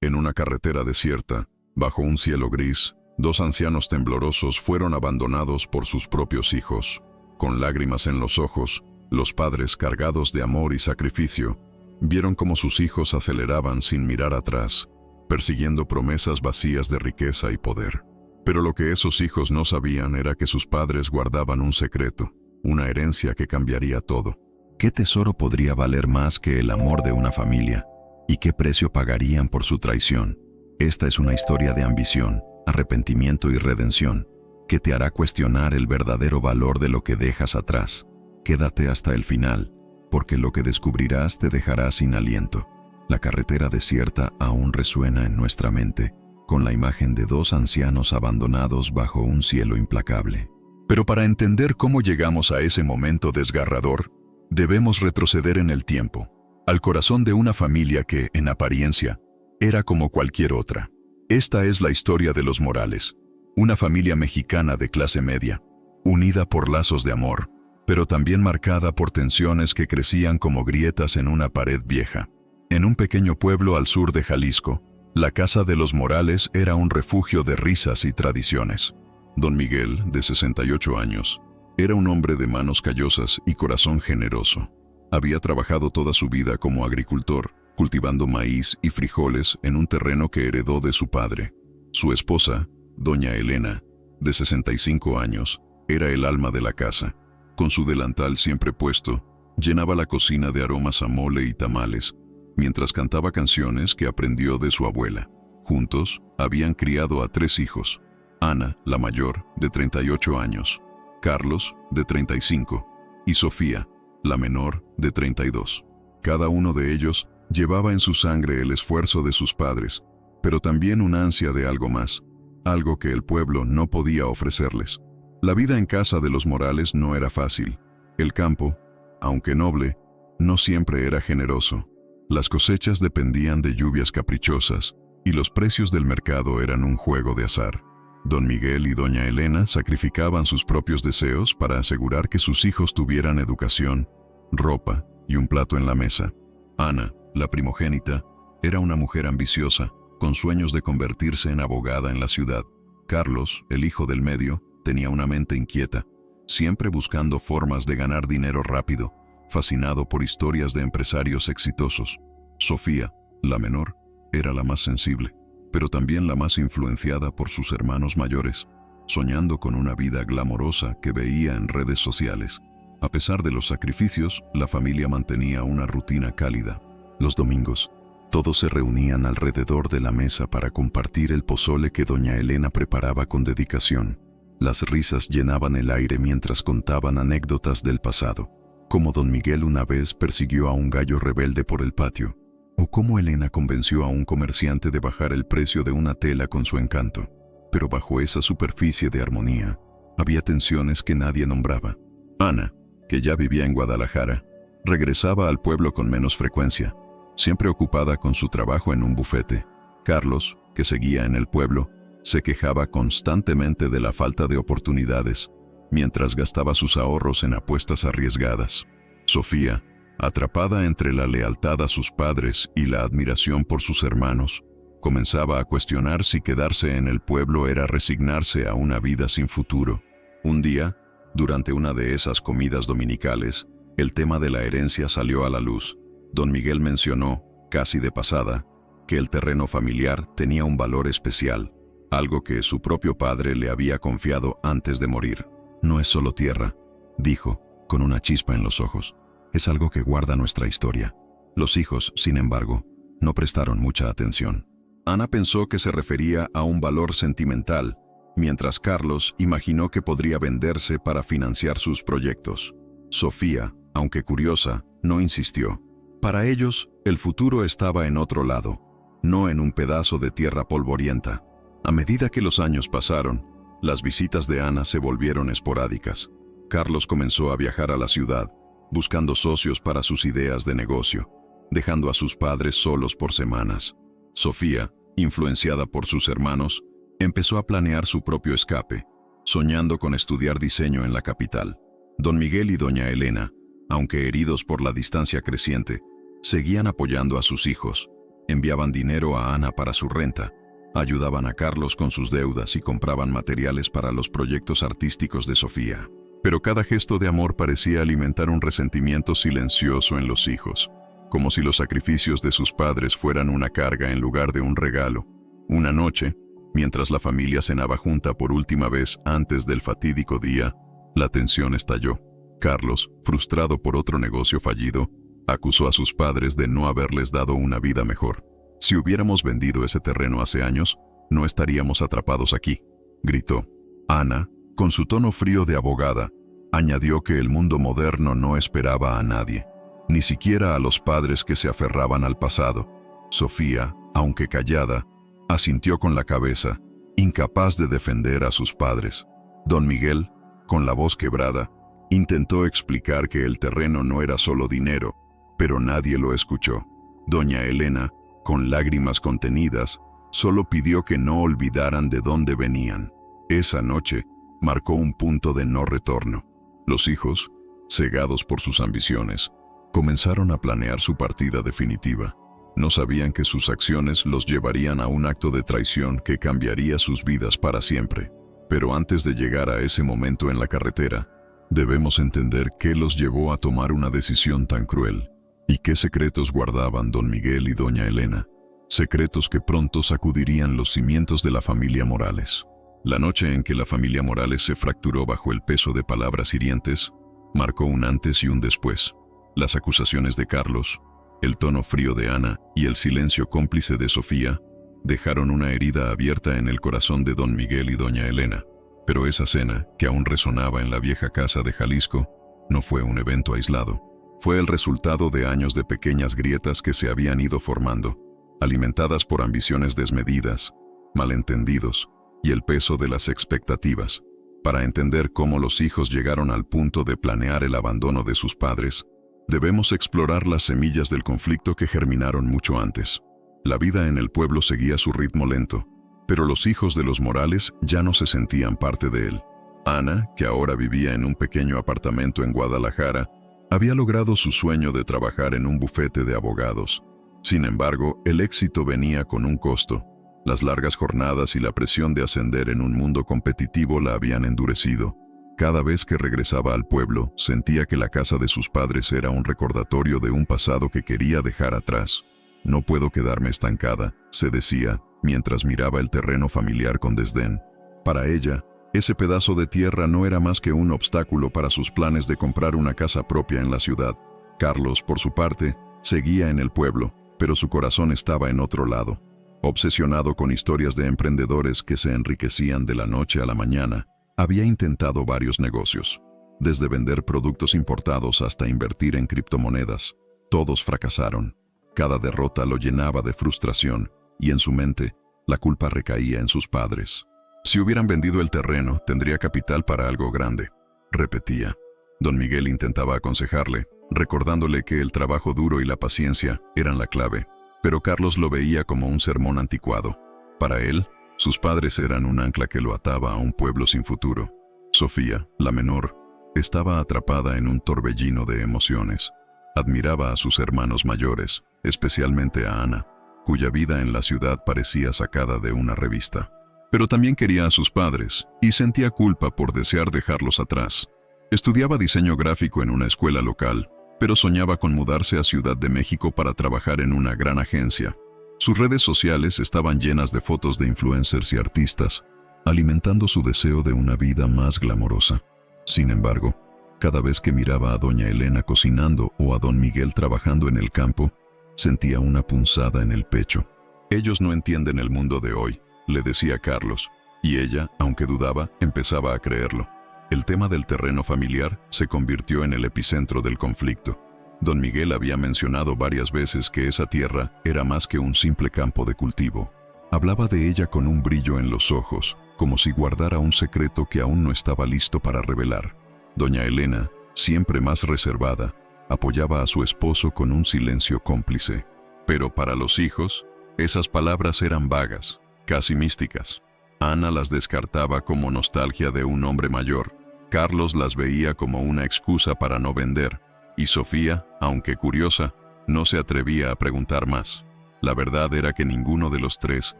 En una carretera desierta, bajo un cielo gris, dos ancianos temblorosos fueron abandonados por sus propios hijos. Con lágrimas en los ojos, los padres, cargados de amor y sacrificio, vieron cómo sus hijos aceleraban sin mirar atrás, persiguiendo promesas vacías de riqueza y poder. Pero lo que esos hijos no sabían era que sus padres guardaban un secreto, una herencia que cambiaría todo. ¿Qué tesoro podría valer más que el amor de una familia? ¿Y qué precio pagarían por su traición? Esta es una historia de ambición, arrepentimiento y redención, que te hará cuestionar el verdadero valor de lo que dejas atrás. Quédate hasta el final, porque lo que descubrirás te dejará sin aliento. La carretera desierta aún resuena en nuestra mente, con la imagen de dos ancianos abandonados bajo un cielo implacable. Pero para entender cómo llegamos a ese momento desgarrador, debemos retroceder en el tiempo, al corazón de una familia que, en apariencia, era como cualquier otra. Esta es la historia de los Morales, una familia mexicana de clase media, unida por lazos de amor, pero también marcada por tensiones que crecían como grietas en una pared vieja. En un pequeño pueblo al sur de Jalisco, la casa de los Morales era un refugio de risas y tradiciones. Don Miguel, de 68 años, era un hombre de manos callosas y corazón generoso. Había trabajado toda su vida como agricultor, cultivando maíz y frijoles en un terreno que heredó de su padre. Su esposa, doña Elena, de 65 años, era el alma de la casa. Con su delantal siempre puesto, llenaba la cocina de aromas a mole y tamales, mientras cantaba canciones que aprendió de su abuela. Juntos, habían criado a 3 hijos. Ana, la mayor, de 38 años, Carlos, de 35, y Sofía, la menor, de 32. Cada uno de ellos llevaba en su sangre el esfuerzo de sus padres, pero también una ansia de algo más, algo que el pueblo no podía ofrecerles. La vida en casa de los Morales no era fácil. El campo, aunque noble, no siempre era generoso. Las cosechas dependían de lluvias caprichosas, y los precios del mercado eran un juego de azar. Don Miguel y doña Elena sacrificaban sus propios deseos para asegurar que sus hijos tuvieran educación, ropa y un plato en la mesa. Ana, la primogénita, era una mujer ambiciosa, con sueños de convertirse en abogada en la ciudad. Carlos, el hijo del medio, tenía una mente inquieta, siempre buscando formas de ganar dinero rápido, fascinado por historias de empresarios exitosos. Sofía, la menor, era la más sensible, pero también la más influenciada por sus hermanos mayores, soñando con una vida glamorosa que veía en redes sociales. A pesar de los sacrificios, la familia mantenía una rutina cálida. Los domingos, todos se reunían alrededor de la mesa para compartir el pozole que doña Elena preparaba con dedicación. Las risas llenaban el aire mientras contaban anécdotas del pasado, como don Miguel una vez persiguió a un gallo rebelde por el patio, o cómo Elena convenció a un comerciante de bajar el precio de una tela con su encanto. Pero bajo esa superficie de armonía, había tensiones que nadie nombraba. Ana, que ya vivía en Guadalajara, regresaba al pueblo con menos frecuencia, siempre ocupada con su trabajo en un bufete. Carlos, que seguía en el pueblo, se quejaba constantemente de la falta de oportunidades, mientras gastaba sus ahorros en apuestas arriesgadas. Sofía, atrapada entre la lealtad a sus padres y la admiración por sus hermanos, comenzaba a cuestionar si quedarse en el pueblo era resignarse a una vida sin futuro. Un día, durante una de esas comidas dominicales, el tema de la herencia salió a la luz. Don Miguel mencionó, casi de pasada, que el terreno familiar tenía un valor especial, algo que su propio padre le había confiado antes de morir. No es solo tierra, dijo, con una chispa en los ojos. Es algo que guarda nuestra historia. Los hijos, sin embargo, no prestaron mucha atención. Ana pensó que se refería a un valor sentimental, mientras Carlos imaginó que podría venderse para financiar sus proyectos. Sofía, aunque curiosa, no insistió. Para ellos, el futuro estaba en otro lado, no en un pedazo de tierra polvorienta. A medida que los años pasaron, las visitas de Ana se volvieron esporádicas. Carlos comenzó a viajar a la ciudad, buscando socios para sus ideas de negocio, dejando a sus padres solos por semanas. Sofía, influenciada por sus hermanos, empezó a planear su propio escape, soñando con estudiar diseño en la capital. Don Miguel y doña Elena, aunque heridos por la distancia creciente, seguían apoyando a sus hijos, Enviaban dinero a Ana para su renta, ayudaban a Carlos con sus deudas y compraban materiales para los proyectos artísticos de Sofía. Pero cada gesto de amor parecía alimentar un resentimiento silencioso en los hijos, como si los sacrificios de sus padres fueran una carga en lugar de un regalo. Una noche, mientras la familia cenaba junta por última vez antes del fatídico día, la tensión estalló. Carlos, frustrado por otro negocio fallido, acusó a sus padres de no haberles dado una vida mejor. «Si hubiéramos vendido ese terreno hace años, no estaríamos atrapados aquí», gritó. Ana, con su tono frío de abogada, añadió que el mundo moderno no esperaba a nadie, ni siquiera a los padres que se aferraban al pasado. Sofía, aunque callada, asintió con la cabeza, incapaz de defender a sus padres. Don Miguel, con la voz quebrada, intentó explicar que el terreno no era solo dinero, pero nadie lo escuchó. Doña Elena, con lágrimas contenidas, solo pidió que no olvidaran de dónde venían. Esa noche marcó un punto de no retorno. Los hijos, cegados por sus ambiciones, comenzaron a planear su partida definitiva. No sabían que sus acciones los llevarían a un acto de traición que cambiaría sus vidas para siempre. Pero antes de llegar a ese momento en la carretera, debemos entender qué los llevó a tomar una decisión tan cruel y qué secretos guardaban don Miguel y doña Elena, secretos que pronto sacudirían los cimientos de la familia Morales. La noche en que la familia Morales se fracturó bajo el peso de palabras hirientes, marcó un antes y un después. Las acusaciones de Carlos, el tono frío de Ana y el silencio cómplice de Sofía dejaron una herida abierta en el corazón de don Miguel y doña Elena. Pero esa cena, que aún resonaba en la vieja casa de Jalisco, no fue un evento aislado. Fue el resultado de años de pequeñas grietas que se habían ido formando, alimentadas por ambiciones desmedidas, malentendidos y el peso de las expectativas. Para entender cómo los hijos llegaron al punto de planear el abandono de sus padres, debemos explorar las semillas del conflicto que germinaron mucho antes. La vida en el pueblo seguía su ritmo lento, pero los hijos de los Morales ya no se sentían parte de él. Ana, que ahora vivía en un pequeño apartamento en Guadalajara, había logrado su sueño de trabajar en un bufete de abogados. Sin embargo, el éxito venía con un costo. Las largas jornadas y la presión de ascender en un mundo competitivo la habían endurecido. Cada vez que regresaba al pueblo, sentía que la casa de sus padres era un recordatorio de un pasado que quería dejar atrás. «No puedo quedarme estancada», se decía, mientras miraba el terreno familiar con desdén. Para ella, ese pedazo de tierra no era más que un obstáculo para sus planes de comprar una casa propia en la ciudad. Carlos, por su parte, seguía en el pueblo, pero su corazón estaba en otro lado. Obsesionado con historias de emprendedores que se enriquecían de la noche a la mañana, había intentado varios negocios, desde vender productos importados hasta invertir en criptomonedas. Todos fracasaron. Cada derrota lo llenaba de frustración, y en su mente, la culpa recaía en sus padres. «Si hubieran vendido el terreno, tendría capital para algo grande», repetía. Don Miguel intentaba aconsejarle, recordándole que el trabajo duro y la paciencia eran la clave, pero Carlos lo veía como un sermón anticuado. Para él, sus padres eran un ancla que lo ataba a un pueblo sin futuro. Sofía, la menor, estaba atrapada en un torbellino de emociones. Admiraba a sus hermanos mayores, especialmente a Ana, cuya vida en la ciudad parecía sacada de una revista. Pero también quería a sus padres, y sentía culpa por desear dejarlos atrás. Estudiaba diseño gráfico en una escuela local, pero soñaba con mudarse a Ciudad de México para trabajar en una gran agencia. Sus redes sociales estaban llenas de fotos de influencers y artistas, alimentando su deseo de una vida más glamorosa. Sin embargo, cada vez que miraba a doña Elena cocinando o a don Miguel trabajando en el campo, sentía una punzada en el pecho. «Ellos no entienden el mundo de hoy», le decía Carlos, y ella, aunque dudaba, empezaba a creerlo. El tema del terreno familiar se convirtió en el epicentro del conflicto. Don Miguel había mencionado varias veces que esa tierra era más que un simple campo de cultivo. Hablaba de ella con un brillo en los ojos, como si guardara un secreto que aún no estaba listo para revelar. Doña Elena, siempre más reservada, apoyaba a su esposo con un silencio cómplice. Pero para los hijos, esas palabras eran vagas, casi místicas. Ana las descartaba como nostalgia de un hombre mayor. Carlos las veía como una excusa para no vender. Y Sofía, aunque curiosa, no se atrevía a preguntar más. La verdad era que ninguno de los tres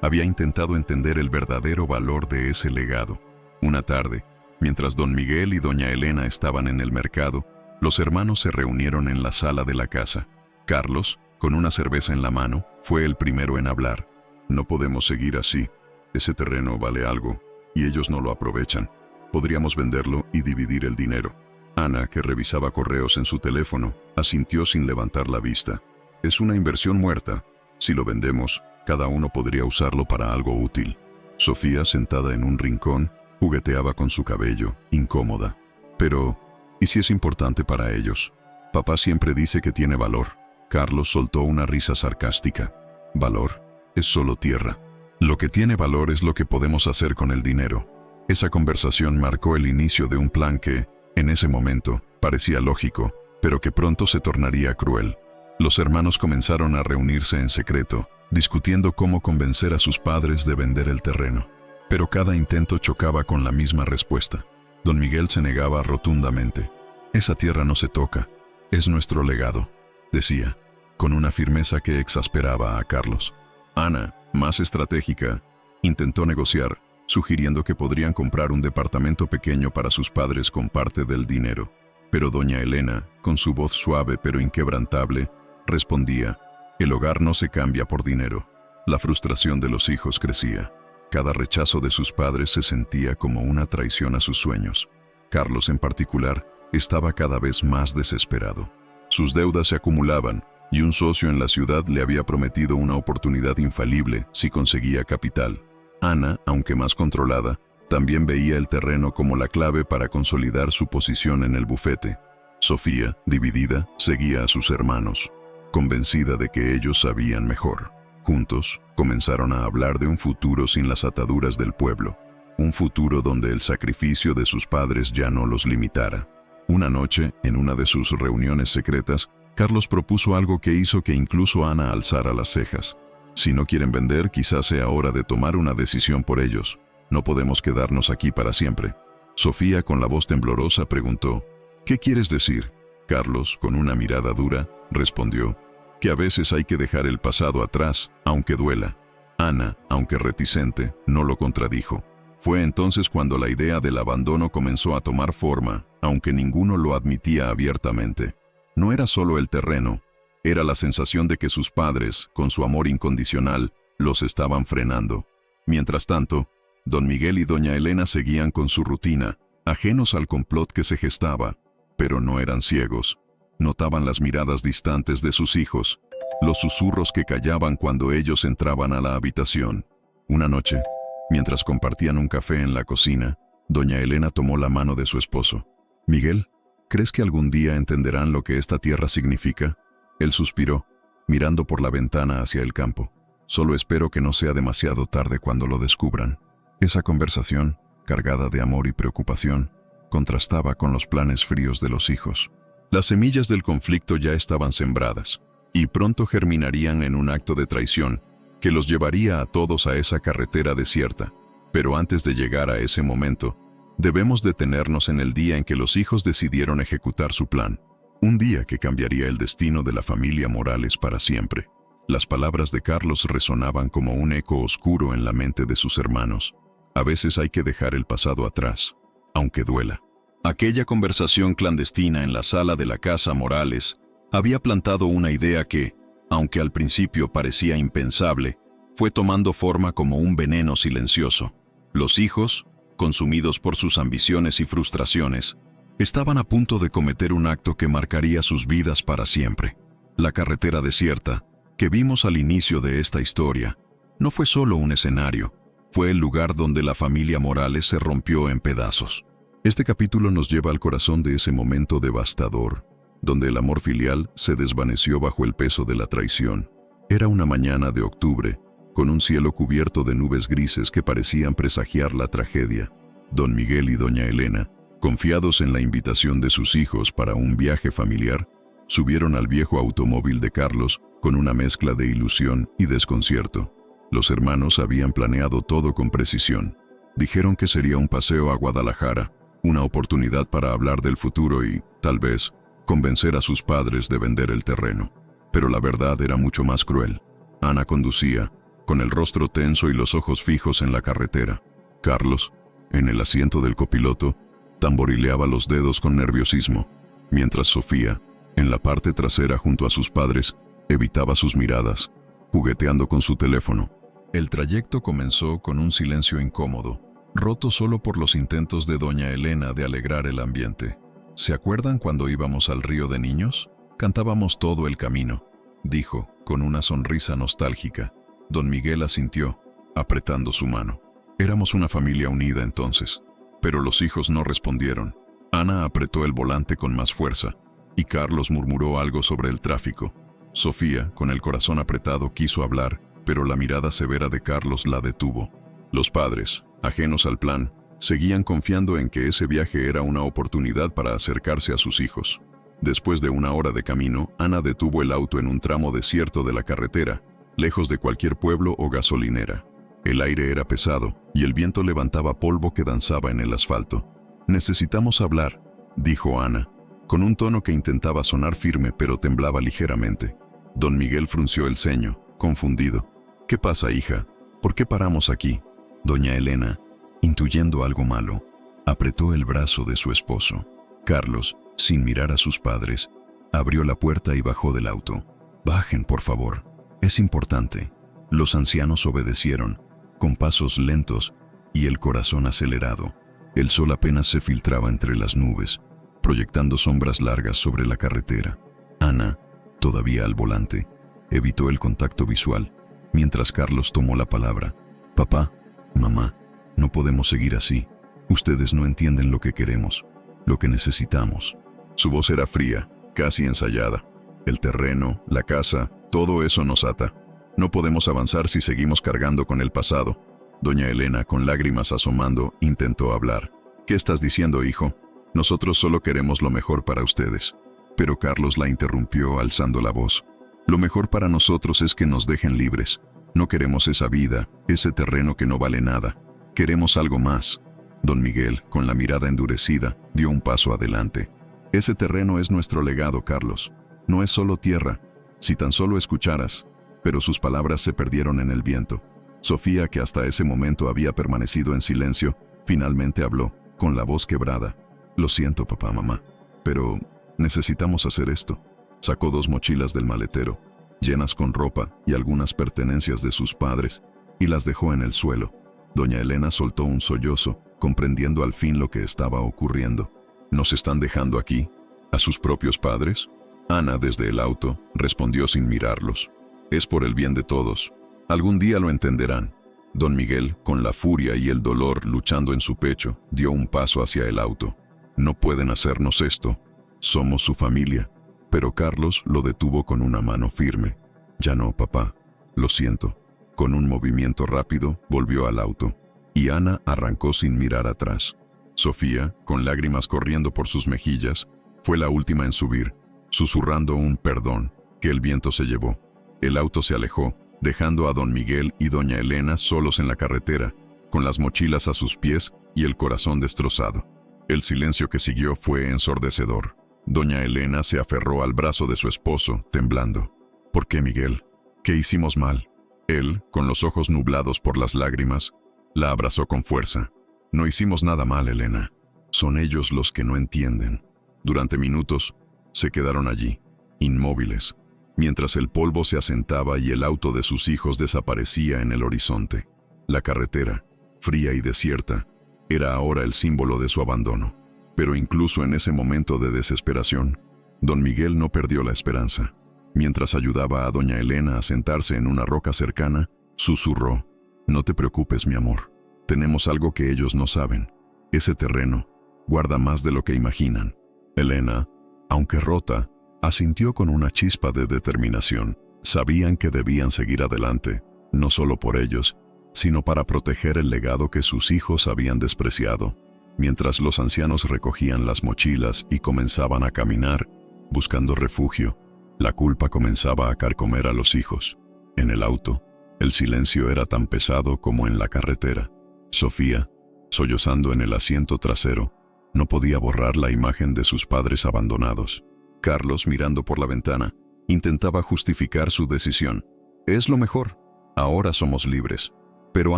había intentado entender el verdadero valor de ese legado. Una tarde, mientras don Miguel y doña Elena estaban en el mercado, los hermanos se reunieron en la sala de la casa. Carlos, con una cerveza en la mano, fue el primero en hablar. No podemos seguir así. Ese terreno vale algo, y ellos no lo aprovechan. Podríamos venderlo y dividir el dinero. Ana, que revisaba correos en su teléfono, asintió sin levantar la vista. Es una inversión muerta. Si lo vendemos, cada uno podría usarlo para algo útil. Sofía, sentada en un rincón, jugueteaba con su cabello, incómoda. Pero, ¿y si es importante para ellos? Papá siempre dice que tiene valor. Carlos soltó una risa sarcástica. ¿Valor? Es solo tierra. Lo que tiene valor es lo que podemos hacer con el dinero. Esa conversación marcó el inicio de un plan que, en ese momento, parecía lógico, pero que pronto se tornaría cruel. Los hermanos comenzaron a reunirse en secreto, discutiendo cómo convencer a sus padres de vender el terreno. Pero cada intento chocaba con la misma respuesta. Don Miguel se negaba rotundamente. Esa tierra no se toca, es nuestro legado, decía, con una firmeza que exasperaba a Carlos. Ana, más estratégica, intentó negociar, sugiriendo que podrían comprar un departamento pequeño para sus padres con parte del dinero. Pero doña Elena, con su voz suave pero inquebrantable, respondía: el hogar no se cambia por dinero. La frustración de los hijos crecía. Cada rechazo de sus padres se sentía como una traición a sus sueños. Carlos, en particular, estaba cada vez más desesperado. Sus deudas se acumulaban, y un socio en la ciudad le había prometido una oportunidad infalible si conseguía capital. Ana, aunque más controlada, también veía el terreno como la clave para consolidar su posición en el bufete. Sofía, dividida, seguía a sus hermanos, convencida de que ellos sabían mejor. Juntos, comenzaron a hablar de un futuro sin las ataduras del pueblo, un futuro donde el sacrificio de sus padres ya no los limitara. Una noche, en una de sus reuniones secretas, Carlos propuso algo que hizo que incluso Ana alzara las cejas. Si no quieren vender, quizás sea hora de tomar una decisión por ellos. No podemos quedarnos aquí para siempre. Sofía, con la voz temblorosa, preguntó: ¿qué quieres decir? Carlos, con una mirada dura, respondió: que a veces hay que dejar el pasado atrás, aunque duela. Ana, aunque reticente, no lo contradijo. Fue entonces cuando la idea del abandono comenzó a tomar forma, aunque ninguno lo admitía abiertamente. No era solo el terreno, era la sensación de que sus padres, con su amor incondicional, los estaban frenando. Mientras tanto, don Miguel y doña Elena seguían con su rutina, ajenos al complot que se gestaba, pero no eran ciegos. Notaban las miradas distantes de sus hijos, los susurros que callaban cuando ellos entraban a la habitación. Una noche, mientras compartían un café en la cocina, doña Elena tomó la mano de su esposo. «Miguel, ¿crees que algún día entenderán lo que esta tierra significa?» Él suspiró, mirando por la ventana hacia el campo. «Solo espero que no sea demasiado tarde cuando lo descubran». Esa conversación, cargada de amor y preocupación, contrastaba con los planes fríos de los hijos. Las semillas del conflicto ya estaban sembradas, y pronto germinarían en un acto de traición que los llevaría a todos a esa carretera desierta. Pero antes de llegar a ese momento, debemos detenernos en el día en que los hijos decidieron ejecutar su plan. Un día que cambiaría el destino de la familia Morales para siempre. Las palabras de Carlos resonaban como un eco oscuro en la mente de sus hermanos. A veces hay que dejar el pasado atrás, aunque duela. Aquella conversación clandestina en la sala de la casa Morales había plantado una idea que, aunque al principio parecía impensable, fue tomando forma como un veneno silencioso. Los hijos, consumidos por sus ambiciones y frustraciones, estaban a punto de cometer un acto que marcaría sus vidas para siempre. La carretera desierta, que vimos al inicio de esta historia, no fue solo un escenario, fue el lugar donde la familia Morales se rompió en pedazos. Este capítulo nos lleva al corazón de ese momento devastador, donde el amor filial se desvaneció bajo el peso de la traición. Era una mañana de octubre, con un cielo cubierto de nubes grises que parecían presagiar la tragedia. Don Miguel y doña Elena, confiados en la invitación de sus hijos para un viaje familiar, subieron al viejo automóvil de Carlos con una mezcla de ilusión y desconcierto. Los hermanos habían planeado todo con precisión. Dijeron que sería un paseo a Guadalajara, una oportunidad para hablar del futuro y, tal vez, convencer a sus padres de vender el terreno. Pero la verdad era mucho más cruel. Ana conducía, con el rostro tenso y los ojos fijos en la carretera. Carlos, en el asiento del copiloto, tamborileaba los dedos con nerviosismo, mientras Sofía, en la parte trasera junto a sus padres, evitaba sus miradas, jugueteando con su teléfono. El trayecto comenzó con un silencio incómodo, roto solo por los intentos de doña Elena de alegrar el ambiente. ¿Se acuerdan cuando íbamos al río de niños? Cantábamos todo el camino, dijo, con una sonrisa nostálgica. Don Miguel asintió, apretando su mano. Éramos una familia unida entonces, pero los hijos no respondieron. Ana apretó el volante con más fuerza, y Carlos murmuró algo sobre el tráfico. Sofía, con el corazón apretado, quiso hablar, pero la mirada severa de Carlos la detuvo. Los padres, ajenos al plan, seguían confiando en que ese viaje era una oportunidad para acercarse a sus hijos. Después de una hora de camino, Ana detuvo el auto en un tramo desierto de la carretera, lejos de cualquier pueblo o gasolinera. El aire era pesado, y el viento levantaba polvo que danzaba en el asfalto. «Necesitamos hablar», dijo Ana, con un tono que intentaba sonar firme pero temblaba ligeramente. Don Miguel frunció el ceño, confundido. «¿Qué pasa, hija? ¿Por qué paramos aquí?» Doña Elena, intuyendo algo malo, apretó el brazo de su esposo. Carlos, sin mirar a sus padres, abrió la puerta y bajó del auto. «Bajen, por favor. Es importante». Los ancianos obedecieron, con pasos lentos y el corazón acelerado. El sol apenas se filtraba entre las nubes, proyectando sombras largas sobre la carretera. Ana, todavía al volante, evitó el contacto visual, mientras Carlos tomó la palabra. «Papá, mamá, no podemos seguir así. Ustedes no entienden lo que queremos, lo que necesitamos». Su voz era fría, casi ensayada. El terreno, la casa, todo eso nos ata. No podemos avanzar si seguimos cargando con el pasado. Doña Elena, con lágrimas asomando, intentó hablar. «¿Qué estás diciendo, hijo? Nosotros solo queremos lo mejor para ustedes». Pero Carlos la interrumpió alzando la voz. «Lo mejor para nosotros es que nos dejen libres. No queremos esa vida, ese terreno que no vale nada. Queremos algo más». Don Miguel, con la mirada endurecida, dio un paso adelante. «Ese terreno es nuestro legado, Carlos. No es solo tierra. Si tan solo escucharas». Pero sus palabras se perdieron en el viento. Sofía, que hasta ese momento había permanecido en silencio, finalmente habló, con la voz quebrada. «Lo siento, papá, mamá, pero necesitamos hacer esto». Sacó 2 mochilas del maletero, llenas con ropa y algunas pertenencias de sus padres, y las dejó en el suelo. Doña Elena soltó un sollozo, comprendiendo al fin lo que estaba ocurriendo. «¿Nos están dejando aquí? ¿A sus propios padres?» Ana, desde el auto, respondió sin mirarlos. «Es por el bien de todos. Algún día lo entenderán». Don Miguel, con la furia y el dolor luchando en su pecho, dio un paso hacia el auto. «No pueden hacernos esto. Somos su familia». Pero Carlos lo detuvo con una mano firme. «Ya no, papá. Lo siento». Con un movimiento rápido, volvió al auto, y Ana arrancó sin mirar atrás. Sofía, con lágrimas corriendo por sus mejillas, fue la última en subir, susurrando un perdón que el viento se llevó. El auto se alejó, dejando a don Miguel y doña Elena solos en la carretera, con las mochilas a sus pies y el corazón destrozado. El silencio que siguió fue ensordecedor. Doña Elena se aferró al brazo de su esposo, temblando. «¿Por qué, Miguel? ¿Qué hicimos mal?» Él, con los ojos nublados por las lágrimas, la abrazó con fuerza. «No hicimos nada mal, Elena. Son ellos los que no entienden». Durante minutos, se quedaron allí, inmóviles, mientras el polvo se asentaba y el auto de sus hijos desaparecía en el horizonte. La carretera, fría y desierta, era ahora el símbolo de su abandono. Pero incluso en ese momento de desesperación, don Miguel no perdió la esperanza. Mientras ayudaba a doña Elena a sentarse en una roca cercana, susurró: «No te preocupes, mi amor. Tenemos algo que ellos no saben. Ese terreno guarda más de lo que imaginan». Elena, aunque rota, asintió con una chispa de determinación. Sabían que debían seguir adelante, no solo por ellos, sino para proteger el legado que sus hijos habían despreciado. Mientras los ancianos recogían las mochilas y comenzaban a caminar, buscando refugio, la culpa comenzaba a carcomer a los hijos. En el auto, el silencio era tan pesado como en la carretera. Sofía, sollozando en el asiento trasero, no podía borrar la imagen de sus padres abandonados. Carlos, mirando por la ventana, intentaba justificar su decisión. Es lo mejor. Ahora somos libres. Pero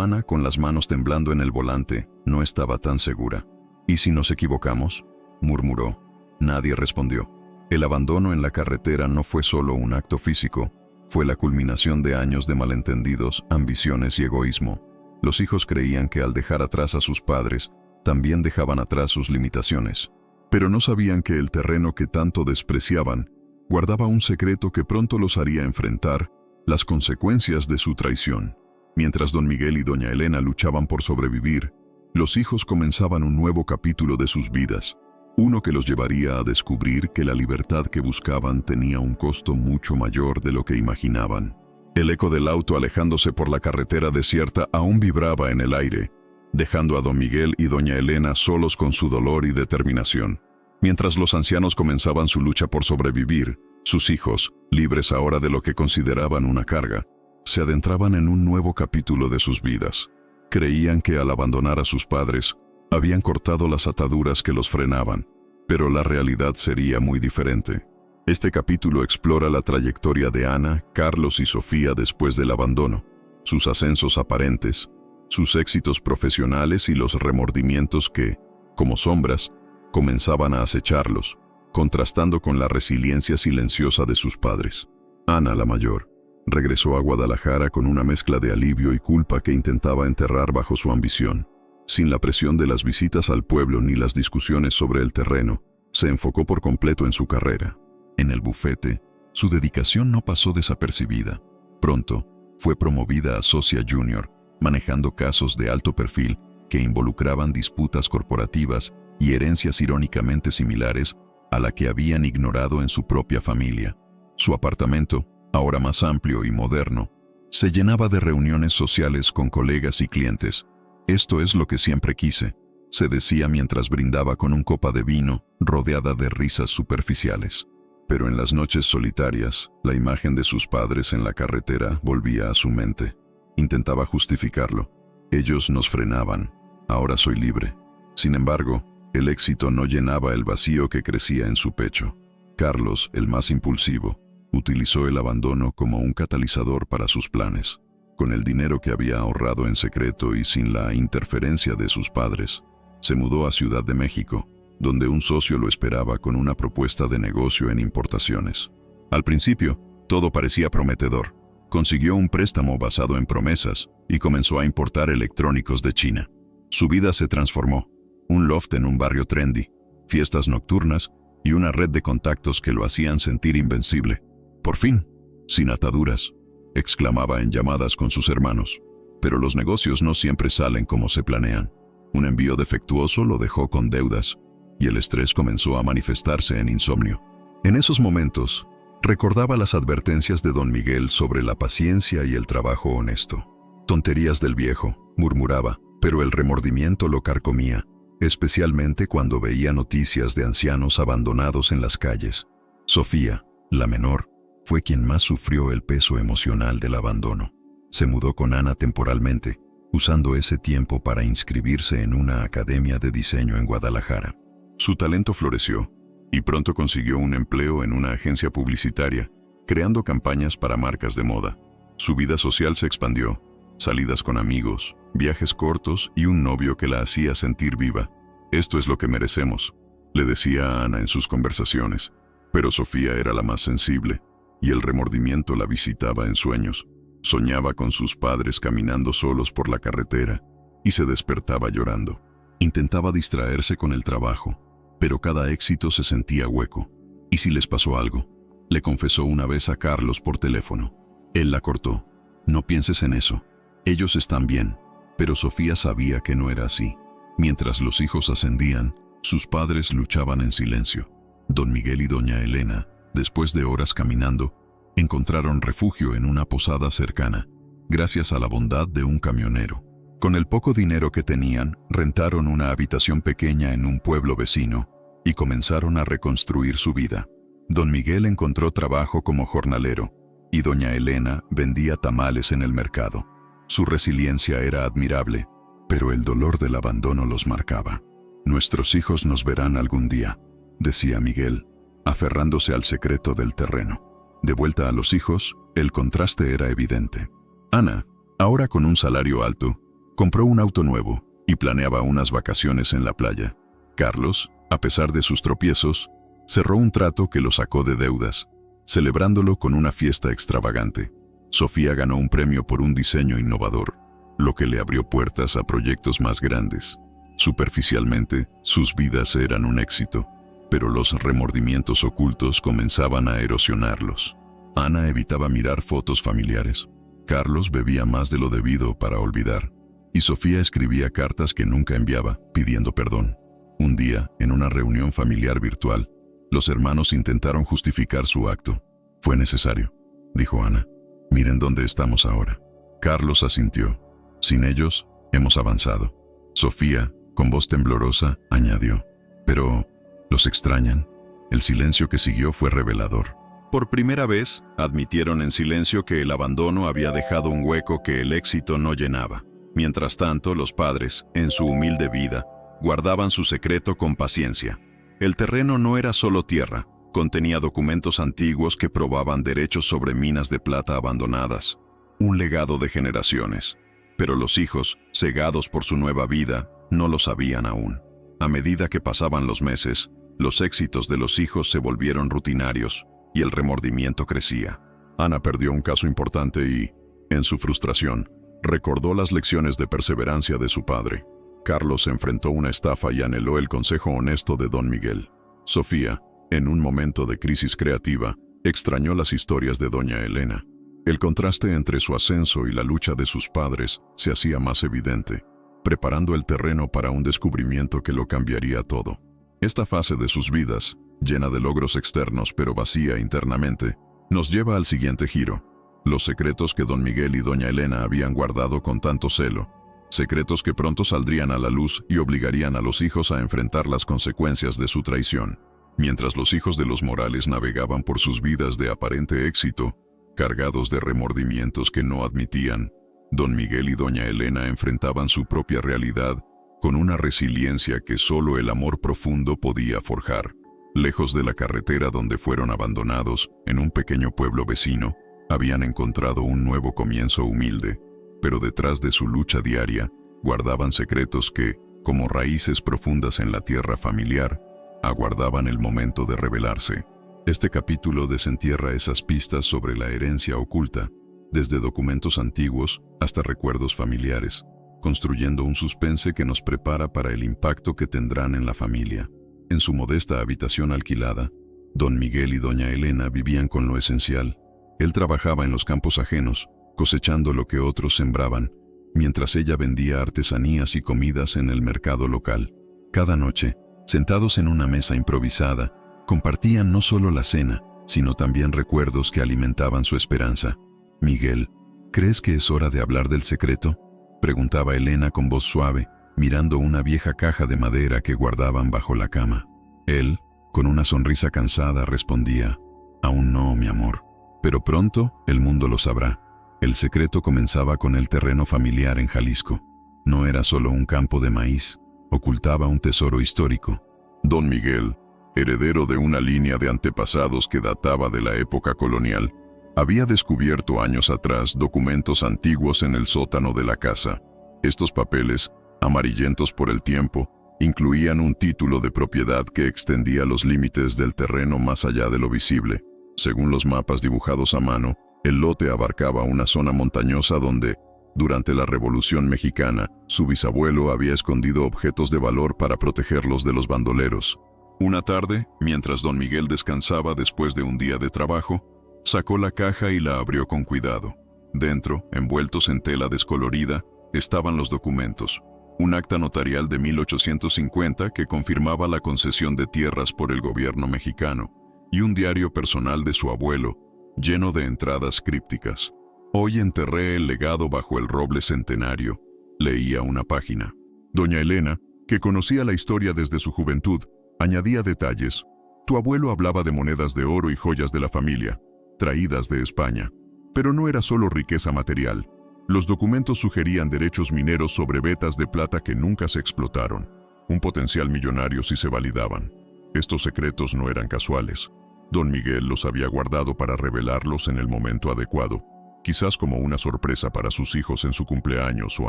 Ana, con las manos temblando en el volante, no estaba tan segura. ¿Y si nos equivocamos?, murmuró. Nadie respondió. El abandono en la carretera no fue solo un acto físico, fue la culminación de años de malentendidos, ambiciones y egoísmo. Los hijos creían que al dejar atrás a sus padres, también dejaban atrás sus limitaciones. Pero no sabían que el terreno que tanto despreciaban guardaba un secreto que pronto los haría enfrentar las consecuencias de su traición. Mientras don Miguel y doña Elena luchaban por sobrevivir, los hijos comenzaban un nuevo capítulo de sus vidas, uno que los llevaría a descubrir que la libertad que buscaban tenía un costo mucho mayor de lo que imaginaban. El eco del auto alejándose por la carretera desierta aún vibraba en el aire, dejando a don Miguel y doña Elena solos con su dolor y determinación. Mientras los ancianos comenzaban su lucha por sobrevivir, sus hijos, libres ahora de lo que consideraban una carga, se adentraban en un nuevo capítulo de sus vidas. Creían que al abandonar a sus padres, habían cortado las ataduras que los frenaban, pero la realidad sería muy diferente. Este capítulo explora la trayectoria de Ana, Carlos y Sofía después del abandono, sus ascensos aparentes, sus éxitos profesionales y los remordimientos que, como sombras, comenzaban a acecharlos, contrastando con la resiliencia silenciosa de sus padres. Ana, la mayor, regresó a Guadalajara con una mezcla de alivio y culpa que intentaba enterrar bajo su ambición. Sin la presión de las visitas al pueblo ni las discusiones sobre el terreno, se enfocó por completo en su carrera. En el bufete, su dedicación no pasó desapercibida. Pronto, fue promovida a socia junior, manejando casos de alto perfil que involucraban disputas corporativas y herencias irónicamente similares a la que habían ignorado en su propia familia. Su apartamento, ahora más amplio y moderno, se llenaba de reuniones sociales con colegas y clientes. «Esto es lo que siempre quise», se decía mientras brindaba con un copa de vino rodeada de risas superficiales. Pero en las noches solitarias, la imagen de sus padres en la carretera volvía a su mente. Intentaba justificarlo. Ellos nos frenaban, ahora soy libre. Sin embargo, el éxito no llenaba el vacío que crecía en su pecho. Carlos, el más impulsivo, utilizó el abandono como un catalizador para sus planes. Con el dinero que había ahorrado en secreto y sin la interferencia de sus padres, se mudó a Ciudad de México, donde un socio lo esperaba con una propuesta de negocio en importaciones. Al principio, todo parecía prometedor. Consiguió un préstamo basado en promesas y comenzó a importar electrónicos de China. Su vida se transformó. Un loft en un barrio trendy, fiestas nocturnas y una red de contactos que lo hacían sentir invencible. «Por fin, sin ataduras», exclamaba en llamadas con sus hermanos. Pero los negocios no siempre salen como se planean. Un envío defectuoso lo dejó con deudas, y el estrés comenzó a manifestarse en insomnio. En esos momentos, recordaba las advertencias de don Miguel sobre la paciencia y el trabajo honesto. «Tonterías del viejo», murmuraba, pero el remordimiento lo carcomía, especialmente cuando veía noticias de ancianos abandonados en las calles. Sofía, la menor, fue quien más sufrió el peso emocional del abandono. Se mudó con Ana temporalmente, usando ese tiempo para inscribirse en una academia de diseño en Guadalajara. Su talento floreció, y pronto consiguió un empleo en una agencia publicitaria, creando campañas para marcas de moda. Su vida social se expandió, salidas con amigos, viajes cortos y un novio que la hacía sentir viva. «Esto es lo que merecemos», le decía a Ana en sus conversaciones, pero Sofía era la más sensible, y el remordimiento la visitaba en sueños. Soñaba con sus padres caminando solos por la carretera y se despertaba llorando. Intentaba distraerse con el trabajo, pero cada éxito se sentía hueco. ¿Y si les pasó algo?, le confesó una vez a Carlos por teléfono. Él la cortó. «No pienses en eso. Ellos están bien». Pero Sofía sabía que no era así. Mientras los hijos ascendían, sus padres luchaban en silencio. Don Miguel y doña Elena, después de horas caminando, encontraron refugio en una posada cercana, gracias a la bondad de un camionero. Con el poco dinero que tenían, rentaron una habitación pequeña en un pueblo vecino y comenzaron a reconstruir su vida. Don Miguel encontró trabajo como jornalero y doña Elena vendía tamales en el mercado. Su resiliencia era admirable, pero el dolor del abandono los marcaba. «Nuestros hijos nos verán algún día», decía Miguel, aferrándose al secreto del terreno. De vuelta a los hijos, el contraste era evidente. Ana, ahora con un salario alto, compró un auto nuevo y planeaba unas vacaciones en la playa. Carlos, a pesar de sus tropiezos, cerró un trato que lo sacó de deudas, celebrándolo con una fiesta extravagante. Sofía ganó un premio por un diseño innovador, lo que le abrió puertas a proyectos más grandes. Superficialmente, sus vidas eran un éxito, pero los remordimientos ocultos comenzaban a erosionarlos. Ana evitaba mirar fotos familiares. Carlos bebía más de lo debido para olvidar, y Sofía escribía cartas que nunca enviaba, pidiendo perdón. Un día, en una reunión familiar virtual, los hermanos intentaron justificar su acto. «Fue necesario», dijo Ana. «Miren dónde estamos ahora». Carlos asintió. «Sin ellos, hemos avanzado». Sofía, con voz temblorosa, añadió. «Pero, ¿los extrañan?». El silencio que siguió fue revelador. Por primera vez, admitieron en silencio que el abandono había dejado un hueco que el éxito no llenaba. Mientras tanto, los padres, en su humilde vida, guardaban su secreto con paciencia. El terreno no era solo tierra, contenía documentos antiguos que probaban derechos sobre minas de plata abandonadas. Un legado de generaciones. Pero los hijos, cegados por su nueva vida, no lo sabían aún. A medida que pasaban los meses, los éxitos de los hijos se volvieron rutinarios y el remordimiento crecía. Ana perdió un caso importante y, en su frustración, recordó las lecciones de perseverancia de su padre. Carlos enfrentó una estafa y anheló el consejo honesto de don Miguel. Sofía, en un momento de crisis creativa, extrañó las historias de doña Elena. El contraste entre su ascenso y la lucha de sus padres se hacía más evidente, preparando el terreno para un descubrimiento que lo cambiaría todo. Esta fase de sus vidas, llena de logros externos pero vacía internamente, nos lleva al siguiente giro. Los secretos que don Miguel y doña Elena habían guardado con tanto celo, secretos que pronto saldrían a la luz y obligarían a los hijos a enfrentar las consecuencias de su traición. Mientras los hijos de los Morales navegaban por sus vidas de aparente éxito, cargados de remordimientos que no admitían, don Miguel y doña Elena enfrentaban su propia realidad con una resiliencia que solo el amor profundo podía forjar. Lejos de la carretera donde fueron abandonados, en un pequeño pueblo vecino, habían encontrado un nuevo comienzo humilde, pero detrás de su lucha diaria, guardaban secretos que, como raíces profundas en la tierra familiar, aguardaban el momento de revelarse. Este capítulo desentierra esas pistas sobre la herencia oculta, desde documentos antiguos hasta recuerdos familiares, construyendo un suspense que nos prepara para el impacto que tendrán en la familia. En su modesta habitación alquilada, don Miguel y doña Elena vivían con lo esencial. Él trabajaba en los campos ajenos, cosechando lo que otros sembraban, mientras ella vendía artesanías y comidas en el mercado local. Cada noche, sentados en una mesa improvisada, compartían no solo la cena, sino también recuerdos que alimentaban su esperanza. «Miguel, ¿crees que es hora de hablar del secreto?», preguntaba Elena con voz suave, mirando una vieja caja de madera que guardaban bajo la cama. Él, con una sonrisa cansada, respondía: «Aún no, mi amor, pero pronto el mundo lo sabrá». El secreto comenzaba con el terreno familiar en Jalisco. No era solo un campo de maíz, ocultaba un tesoro histórico. Don Miguel, heredero de una línea de antepasados que databa de la época colonial, había descubierto años atrás documentos antiguos en el sótano de la casa. Estos papeles, amarillentos por el tiempo, incluían un título de propiedad que extendía los límites del terreno más allá de lo visible. Según los mapas dibujados a mano, el lote abarcaba una zona montañosa donde, durante la Revolución Mexicana, su bisabuelo había escondido objetos de valor para protegerlos de los bandoleros. Una tarde, mientras don Miguel descansaba después de un día de trabajo, sacó la caja y la abrió con cuidado. Dentro, envueltos en tela descolorida, estaban los documentos. Un acta notarial de 1850 que confirmaba la concesión de tierras por el gobierno mexicano, y un diario personal de su abuelo, lleno de entradas crípticas. «Hoy enterré el legado bajo el roble centenario», leía una página. Doña Elena, que conocía la historia desde su juventud, añadía detalles. «Tu abuelo hablaba de monedas de oro y joyas de la familia, traídas de España. Pero no era solo riqueza material. Los documentos sugerían derechos mineros sobre vetas de plata que nunca se explotaron, un potencial millonario si se validaban. Estos secretos no eran casuales. Don Miguel los había guardado para revelarlos en el momento adecuado, quizás como una sorpresa para sus hijos en su cumpleaños o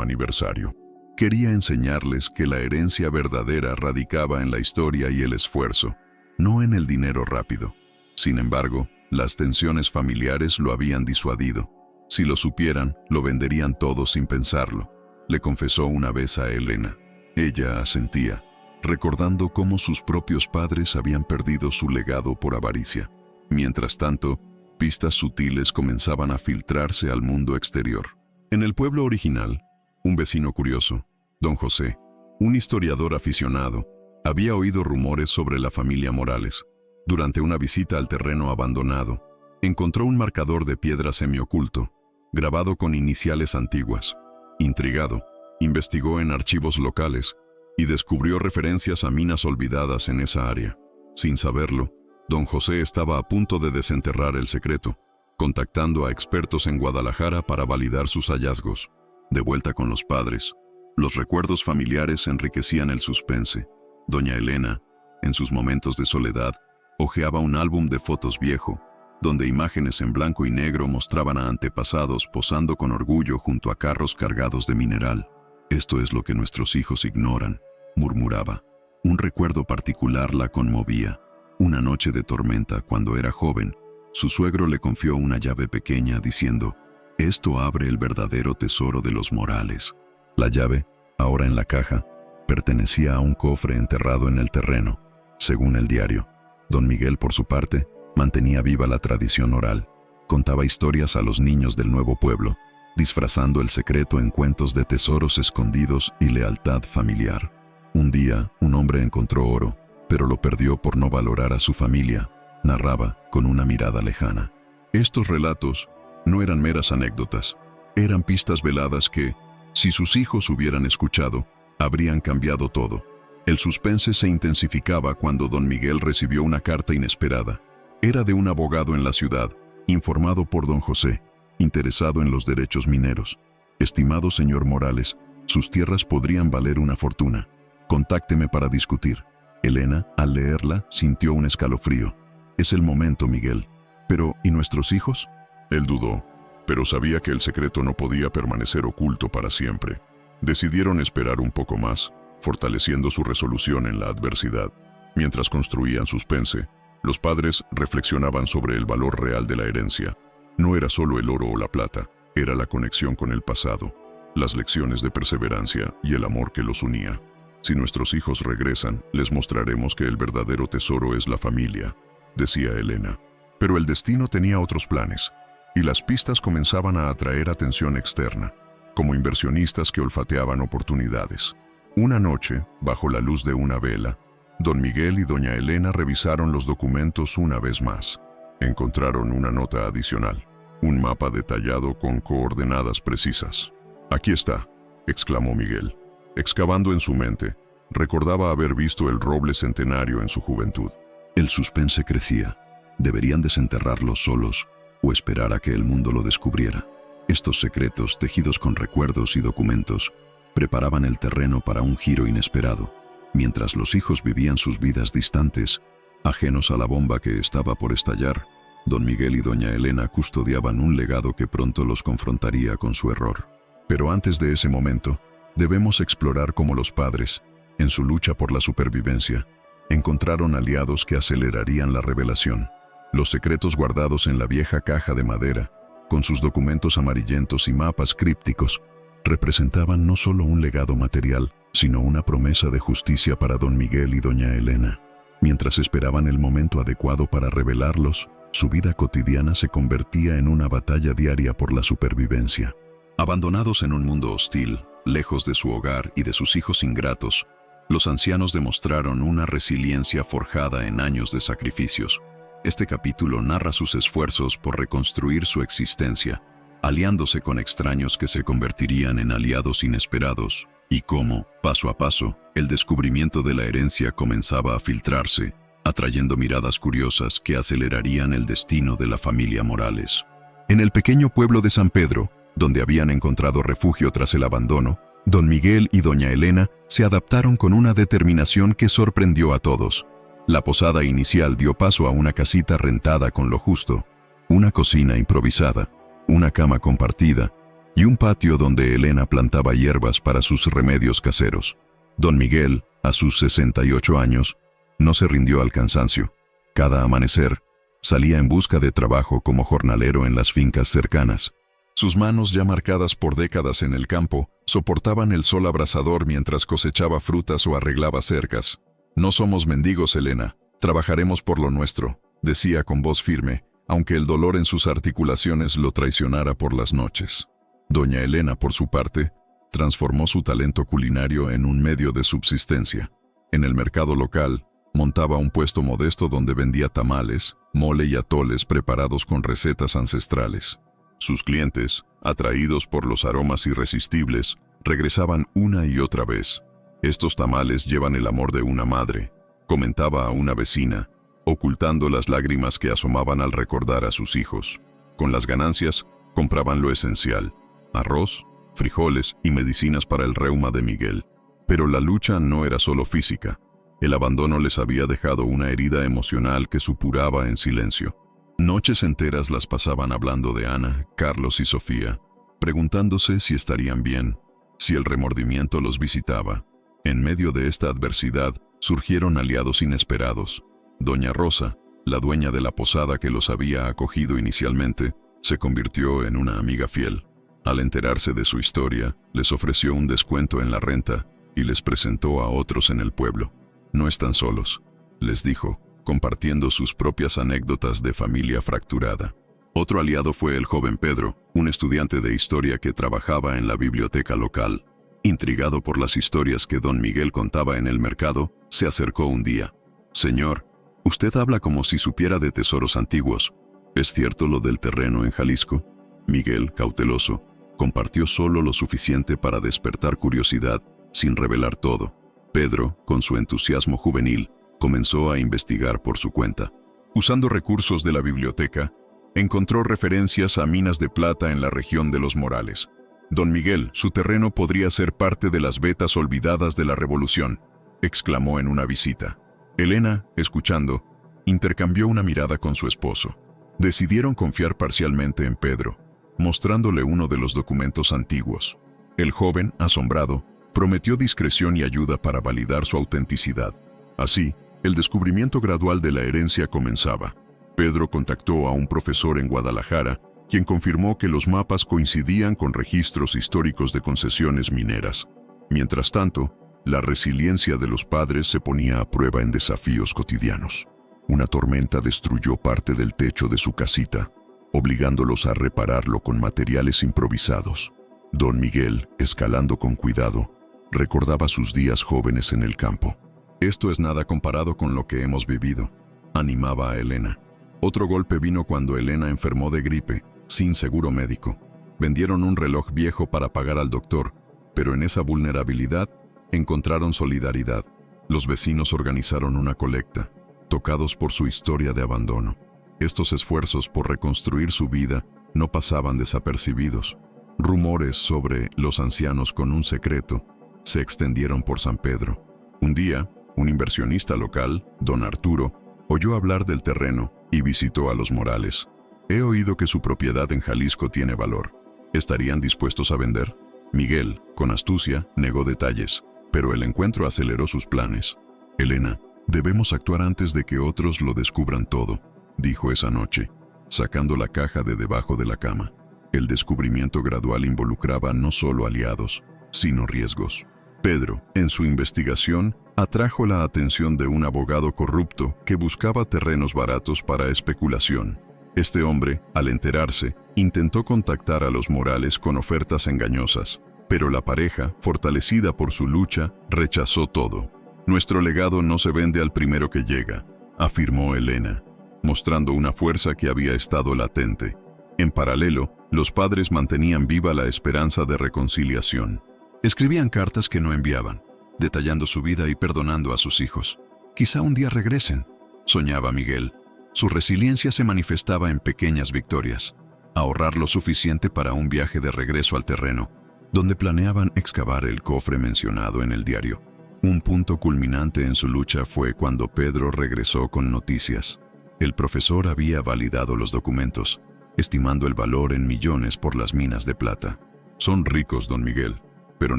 aniversario. Quería enseñarles que la herencia verdadera radicaba en la historia y el esfuerzo, no en el dinero rápido. Sin embargo, las tensiones familiares lo habían disuadido. Si lo supieran, lo venderían todo sin pensarlo, le confesó una vez a Elena. Ella asentía, recordando cómo sus propios padres habían perdido su legado por avaricia. Mientras tanto, pistas sutiles comenzaban a filtrarse al mundo exterior. En el pueblo original, un vecino curioso, don José, un historiador aficionado, había oído rumores sobre la familia Morales. Durante una visita al terreno abandonado, encontró un marcador de piedra semioculto, grabado con iniciales antiguas. Intrigado, investigó en archivos locales y descubrió referencias a minas olvidadas en esa área. Sin saberlo, don José estaba a punto de desenterrar el secreto, contactando a expertos en Guadalajara para validar sus hallazgos. De vuelta con los padres, los recuerdos familiares enriquecían el suspense. Doña Elena, en sus momentos de soledad, hojeaba un álbum de fotos viejo, donde imágenes en blanco y negro mostraban a antepasados posando con orgullo junto a carros cargados de mineral. «Esto es lo que nuestros hijos ignoran», murmuraba. Un recuerdo particular la conmovía. Una noche de tormenta, cuando era joven, su suegro le confió una llave pequeña diciendo: «Esto abre el verdadero tesoro de los Morales». La llave, ahora en la caja, pertenecía a un cofre enterrado en el terreno. Según el diario, don Miguel, por su parte, mantenía viva la tradición oral. Contaba historias a los niños del nuevo pueblo, disfrazando el secreto en cuentos de tesoros escondidos y lealtad familiar. Un día, un hombre encontró oro, pero lo perdió por no valorar a su familia, narraba con una mirada lejana. Estos relatos no eran meras anécdotas, eran pistas veladas que, si sus hijos hubieran escuchado, habrían cambiado todo. El suspense se intensificaba cuando don Miguel recibió una carta inesperada. Era de un abogado en la ciudad, informado por don José, interesado en los derechos mineros. «Estimado señor Morales, sus tierras podrían valer una fortuna. Contácteme para discutir». Elena, al leerla, sintió un escalofrío. «Es el momento, Miguel. Pero, ¿y nuestros hijos?». Él dudó, pero sabía que el secreto no podía permanecer oculto para siempre. Decidieron esperar un poco más, fortaleciendo su resolución en la adversidad. Mientras construían suspense, los padres reflexionaban sobre el valor real de la herencia. No era solo el oro o la plata, era la conexión con el pasado, las lecciones de perseverancia y el amor que los unía. «Si nuestros hijos regresan, les mostraremos que el verdadero tesoro es la familia», decía Elena. Pero el destino tenía otros planes, y las pistas comenzaban a atraer atención externa, como inversionistas que olfateaban oportunidades. Una noche, bajo la luz de una vela, don Miguel y doña Elena revisaron los documentos una vez más. Encontraron una nota adicional, un mapa detallado con coordenadas precisas. «Aquí está», exclamó Miguel. Excavando en su mente, recordaba haber visto el roble centenario en su juventud. El suspense crecía. ¿Deberían desenterrarlos solos o esperar a que el mundo lo descubriera? Estos secretos, tejidos con recuerdos y documentos, preparaban el terreno para un giro inesperado. Mientras los hijos vivían sus vidas distantes, ajenos a la bomba que estaba por estallar, don Miguel y doña Elena custodiaban un legado que pronto los confrontaría con su error. Pero antes de ese momento, debemos explorar cómo los padres, en su lucha por la supervivencia, encontraron aliados que acelerarían la revelación. Los secretos guardados en la vieja caja de madera, con sus documentos amarillentos y mapas crípticos, representaban no solo un legado material, sino una promesa de justicia para don Miguel y doña Elena. Mientras esperaban el momento adecuado para revelarlos, su vida cotidiana se convertía en una batalla diaria por la supervivencia. Abandonados en un mundo hostil, lejos de su hogar y de sus hijos ingratos, los ancianos demostraron una resiliencia forjada en años de sacrificios. Este capítulo narra sus esfuerzos por reconstruir su existencia, aliándose con extraños que se convertirían en aliados inesperados, y cómo, paso a paso, el descubrimiento de la herencia comenzaba a filtrarse, atrayendo miradas curiosas que acelerarían el destino de la familia Morales. En el pequeño pueblo de San Pedro, donde habían encontrado refugio tras el abandono, don Miguel y doña Elena se adaptaron con una determinación que sorprendió a todos. La posada inicial dio paso a una casita rentada con lo justo, una cocina improvisada, una cama compartida y un patio donde Elena plantaba hierbas para sus remedios caseros. Don Miguel, a sus 68 años, no se rindió al cansancio. Cada amanecer, salía en busca de trabajo como jornalero en las fincas cercanas. Sus manos, ya marcadas por décadas en el campo, soportaban el sol abrasador mientras cosechaba frutas o arreglaba cercas. «No somos mendigos, Elena, trabajaremos por lo nuestro», decía con voz firme, aunque el dolor en sus articulaciones lo traicionara por las noches. Doña Elena, por su parte, transformó su talento culinario en un medio de subsistencia. En el mercado local, montaba un puesto modesto donde vendía tamales, mole y atoles preparados con recetas ancestrales. Sus clientes, atraídos por los aromas irresistibles, regresaban una y otra vez. «Estos tamales llevan el amor de una madre», comentaba a una vecina, ocultando las lágrimas que asomaban al recordar a sus hijos. Con las ganancias, compraban lo esencial: arroz, frijoles y medicinas para el reuma de Miguel. Pero la lucha no era solo física. El abandono les había dejado una herida emocional que supuraba en silencio. Noches enteras las pasaban hablando de Ana, Carlos y Sofía, preguntándose si estarían bien, si el remordimiento los visitaba. En medio de esta adversidad surgieron aliados inesperados. Doña Rosa, la dueña de la posada que los había acogido inicialmente, se convirtió en una amiga fiel. Al enterarse de su historia, les ofreció un descuento en la renta y les presentó a otros en el pueblo. «No están solos», les dijo, compartiendo sus propias anécdotas de familia fracturada. Otro aliado fue el joven Pedro, un estudiante de historia que trabajaba en la biblioteca local. Intrigado por las historias que don Miguel contaba en el mercado, se acercó un día. «Señor, usted habla como si supiera de tesoros antiguos. ¿Es cierto lo del terreno en Jalisco?». Miguel, cauteloso, compartió solo lo suficiente para despertar curiosidad, sin revelar todo. Pedro, con su entusiasmo juvenil, comenzó a investigar por su cuenta. Usando recursos de la biblioteca, encontró referencias a minas de plata en la región de Los Morales. «Don Miguel, su terreno podría ser parte de las vetas olvidadas de la Revolución», exclamó en una visita. Elena, escuchando, intercambió una mirada con su esposo. Decidieron confiar parcialmente en Pedro, mostrándole uno de los documentos antiguos. El joven, asombrado, prometió discreción y ayuda para validar su autenticidad. Así, el descubrimiento gradual de la herencia comenzaba. Pedro contactó a un profesor en Guadalajara, quien confirmó que los mapas coincidían con registros históricos de concesiones mineras. Mientras tanto, la resiliencia de los padres se ponía a prueba en desafíos cotidianos. Una tormenta destruyó parte del techo de su casita, obligándolos a repararlo con materiales improvisados. Don Miguel, escalando con cuidado, recordaba sus días jóvenes en el campo. «Esto es nada comparado con lo que hemos vivido», animaba a Elena. Otro golpe vino cuando Elena enfermó de gripe, sin seguro médico. Vendieron un reloj viejo para pagar al doctor, pero en esa vulnerabilidad encontraron solidaridad. Los vecinos organizaron una colecta, tocados por su historia de abandono. Estos esfuerzos por reconstruir su vida no pasaban desapercibidos. Rumores sobre los ancianos con un secreto se extendieron por San Pedro. Un día, un inversionista local, don Arturo, oyó hablar del terreno y visitó a los Morales. «He oído que su propiedad en Jalisco tiene valor. ¿Estarían dispuestos a vender?». Miguel, con astucia, negó detalles, pero el encuentro aceleró sus planes. «Elena, debemos actuar antes de que otros lo descubran todo», dijo esa noche, sacando la caja de debajo de la cama. El descubrimiento gradual involucraba no solo aliados, sino riesgos. Pedro, en su investigación, atrajo la atención de un abogado corrupto que buscaba terrenos baratos para especulación. Este hombre, al enterarse, intentó contactar a los Morales con ofertas engañosas, pero la pareja, fortalecida por su lucha, rechazó todo. «Nuestro legado no se vende al primero que llega», afirmó Elena, mostrando una fuerza que había estado latente. En paralelo, los padres mantenían viva la esperanza de reconciliación. Escribían cartas que no enviaban, detallando su vida y perdonando a sus hijos. «Quizá un día regresen», soñaba Miguel. Su resiliencia se manifestaba en pequeñas victorias. Ahorrar lo suficiente para un viaje de regreso al terreno, donde planeaban excavar el cofre mencionado en el diario. Un punto culminante en su lucha fue cuando Pedro regresó con noticias. El profesor había validado los documentos, estimando el valor en millones por las minas de plata. Son ricos, don Miguel, pero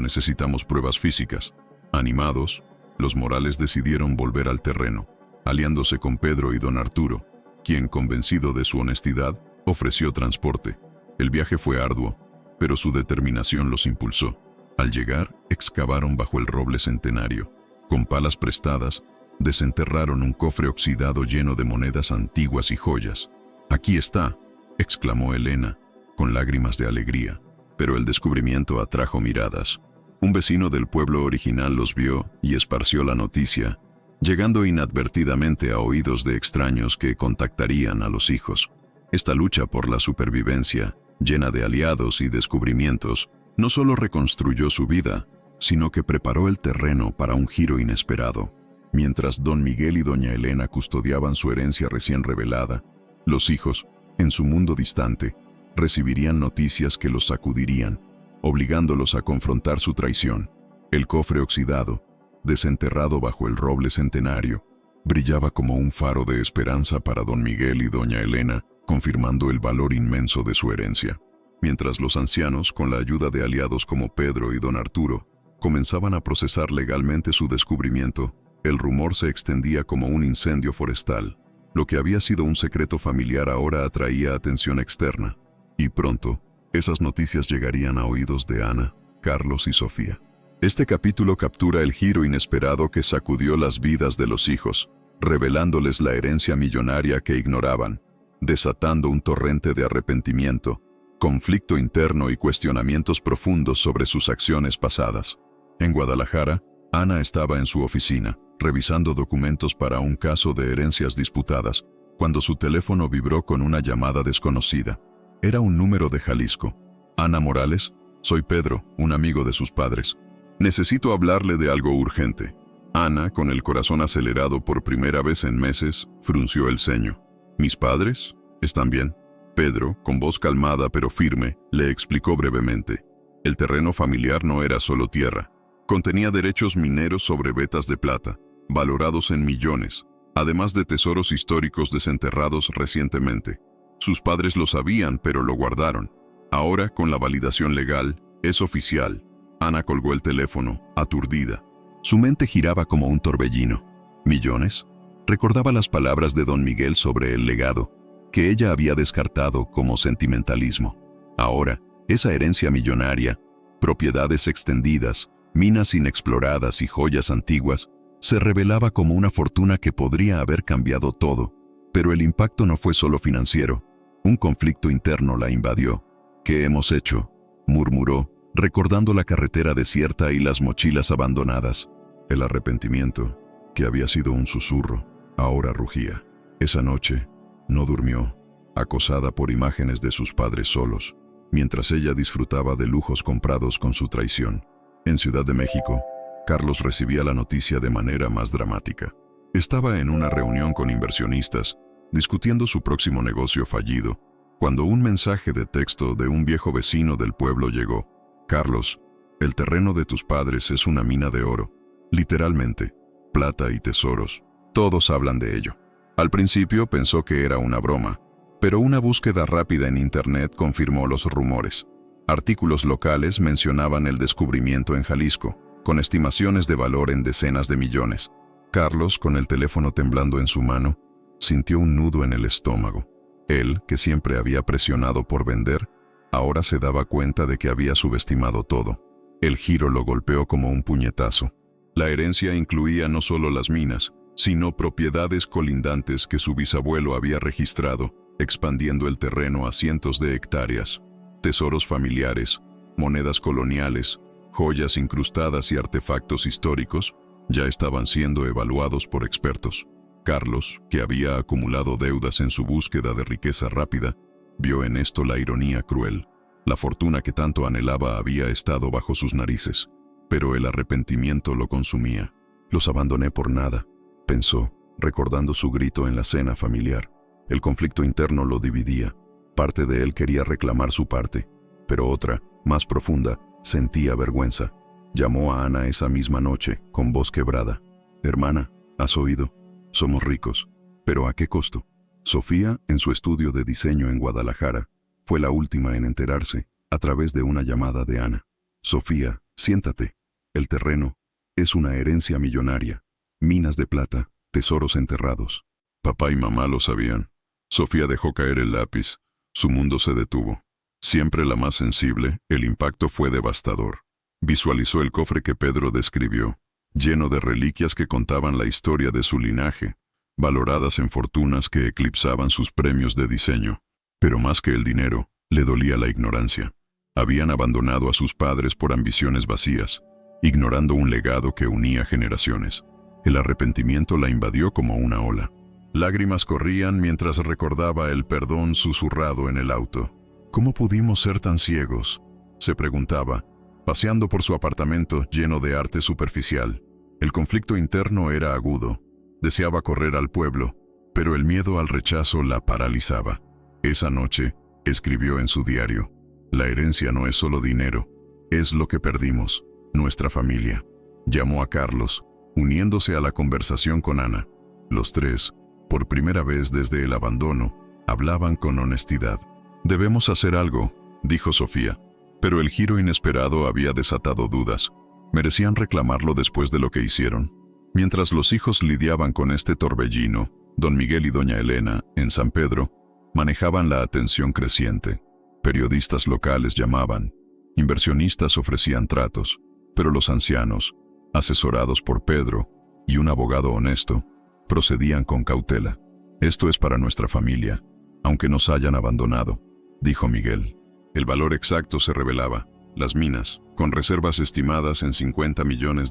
necesitamos pruebas físicas. Animados, los Morales decidieron volver al terreno, aliándose con Pedro y don Arturo, quien, convencido de su honestidad, ofreció transporte. El viaje fue arduo, pero su determinación los impulsó. Al llegar, excavaron bajo el roble centenario. Con palas prestadas, desenterraron un cofre oxidado lleno de monedas antiguas y joyas. «Aquí está», exclamó Elena, con lágrimas de alegría. Pero el descubrimiento atrajo miradas. Un vecino del pueblo original los vio y esparció la noticia, llegando inadvertidamente a oídos de extraños que contactarían a los hijos. Esta lucha por la supervivencia, llena de aliados y descubrimientos, no solo reconstruyó su vida, sino que preparó el terreno para un giro inesperado. Mientras don Miguel y doña Elena custodiaban su herencia recién revelada, los hijos, en su mundo distante, recibirían noticias que los sacudirían, obligándolos a confrontar su traición. El cofre oxidado, desenterrado bajo el roble centenario, brillaba como un faro de esperanza para don Miguel y doña Elena, confirmando el valor inmenso de su herencia. Mientras los ancianos, con la ayuda de aliados como Pedro y don Arturo, comenzaban a procesar legalmente su descubrimiento, el rumor se extendía como un incendio forestal. Lo que había sido un secreto familiar ahora atraía atención externa. Y pronto, esas noticias llegarían a oídos de Ana, Carlos y Sofía. Este capítulo captura el giro inesperado que sacudió las vidas de los hijos, revelándoles la herencia millonaria que ignoraban, desatando un torrente de arrepentimiento, conflicto interno y cuestionamientos profundos sobre sus acciones pasadas. En Guadalajara, Ana estaba en su oficina, revisando documentos para un caso de herencias disputadas, cuando su teléfono vibró con una llamada desconocida. Era un número de Jalisco. «Ana Morales, soy Pedro, un amigo de sus padres. Necesito hablarle de algo urgente». Ana, con el corazón acelerado por primera vez en meses, frunció el ceño. «¿Mis padres? ¿Están bien?». Pedro, con voz calmada pero firme, le explicó brevemente. El terreno familiar no era solo tierra. Contenía derechos mineros sobre vetas de plata, valorados en millones, además de tesoros históricos desenterrados recientemente. Sus padres lo sabían, pero lo guardaron. Ahora, con la validación legal, es oficial. Ana colgó el teléfono, aturdida. Su mente giraba como un torbellino. ¿Millones? Recordaba las palabras de don Miguel sobre el legado, que ella había descartado como sentimentalismo. Ahora, esa herencia millonaria, propiedades extendidas, minas inexploradas y joyas antiguas, se revelaba como una fortuna que podría haber cambiado todo. Pero el impacto no fue solo financiero. Un conflicto interno la invadió. «¿Qué hemos hecho?», murmuró, recordando la carretera desierta y las mochilas abandonadas. El arrepentimiento, que había sido un susurro, ahora rugía. Esa noche, no durmió, acosada por imágenes de sus padres solos, mientras ella disfrutaba de lujos comprados con su traición. En Ciudad de México, Carlos recibía la noticia de manera más dramática. Estaba en una reunión con inversionistas, discutiendo su próximo negocio fallido, cuando un mensaje de texto de un viejo vecino del pueblo llegó. «Carlos, el terreno de tus padres es una mina de oro. Literalmente, plata y tesoros. Todos hablan de ello». Al principio pensó que era una broma, pero una búsqueda rápida en internet confirmó los rumores. Artículos locales mencionaban el descubrimiento en Jalisco, con estimaciones de valor en decenas de millones. Carlos, con el teléfono temblando en su mano, sintió un nudo en el estómago. Él, que siempre había presionado por vender, ahora se daba cuenta de que había subestimado todo. El giro lo golpeó como un puñetazo. La herencia incluía no solo las minas, sino propiedades colindantes que su bisabuelo había registrado, expandiendo el terreno a cientos de hectáreas. Tesoros familiares, monedas coloniales, joyas incrustadas y artefactos históricos ya estaban siendo evaluados por expertos. Carlos, que había acumulado deudas en su búsqueda de riqueza rápida, vio en esto la ironía cruel. La fortuna que tanto anhelaba había estado bajo sus narices, pero el arrepentimiento lo consumía. «Los abandoné por nada», pensó, recordando su grito en la cena familiar. El conflicto interno lo dividía. Parte de él quería reclamar su parte, pero otra, más profunda, sentía vergüenza. Llamó a Ana esa misma noche, con voz quebrada. «Hermana, ¿has oído? Somos ricos. ¿Pero a qué costo?» Sofía, en su estudio de diseño en Guadalajara, fue la última en enterarse, a través de una llamada de Ana. «Sofía, siéntate. El terreno es una herencia millonaria. Minas de plata, tesoros enterrados». Papá y mamá lo sabían. Sofía dejó caer el lápiz. Su mundo se detuvo. Siempre la más sensible, el impacto fue devastador. Visualizó el cofre que Pedro describió, lleno de reliquias que contaban la historia de su linaje, valoradas en fortunas que eclipsaban sus premios de diseño. Pero más que el dinero, le dolía la ignorancia. Habían abandonado a sus padres por ambiciones vacías, ignorando un legado que unía generaciones. El arrepentimiento la invadió como una ola. Lágrimas corrían mientras recordaba el perdón susurrado en el auto. ¿Cómo pudimos ser tan ciegos?, se preguntaba, paseando por su apartamento lleno de arte superficial. El conflicto interno era agudo. Deseaba correr al pueblo, pero el miedo al rechazo la paralizaba. Esa noche, escribió en su diario, «La herencia no es solo dinero, es lo que perdimos, nuestra familia». Llamó a Carlos, uniéndose a la conversación con Ana. Los tres, por primera vez desde el abandono, hablaban con honestidad. «Debemos hacer algo», dijo Sofía, pero el giro inesperado había desatado dudas. ¿Merecían reclamarlo después de lo que hicieron? Mientras los hijos lidiaban con este torbellino, don Miguel y doña Elena, en San Pedro, manejaban la atención creciente. Periodistas locales llamaban, inversionistas ofrecían tratos, pero los ancianos, asesorados por Pedro y un abogado honesto, procedían con cautela. «Esto es para nuestra familia, aunque nos hayan abandonado», dijo Miguel. El valor exacto se revelaba. Las minas, con reservas estimadas en $50 millones,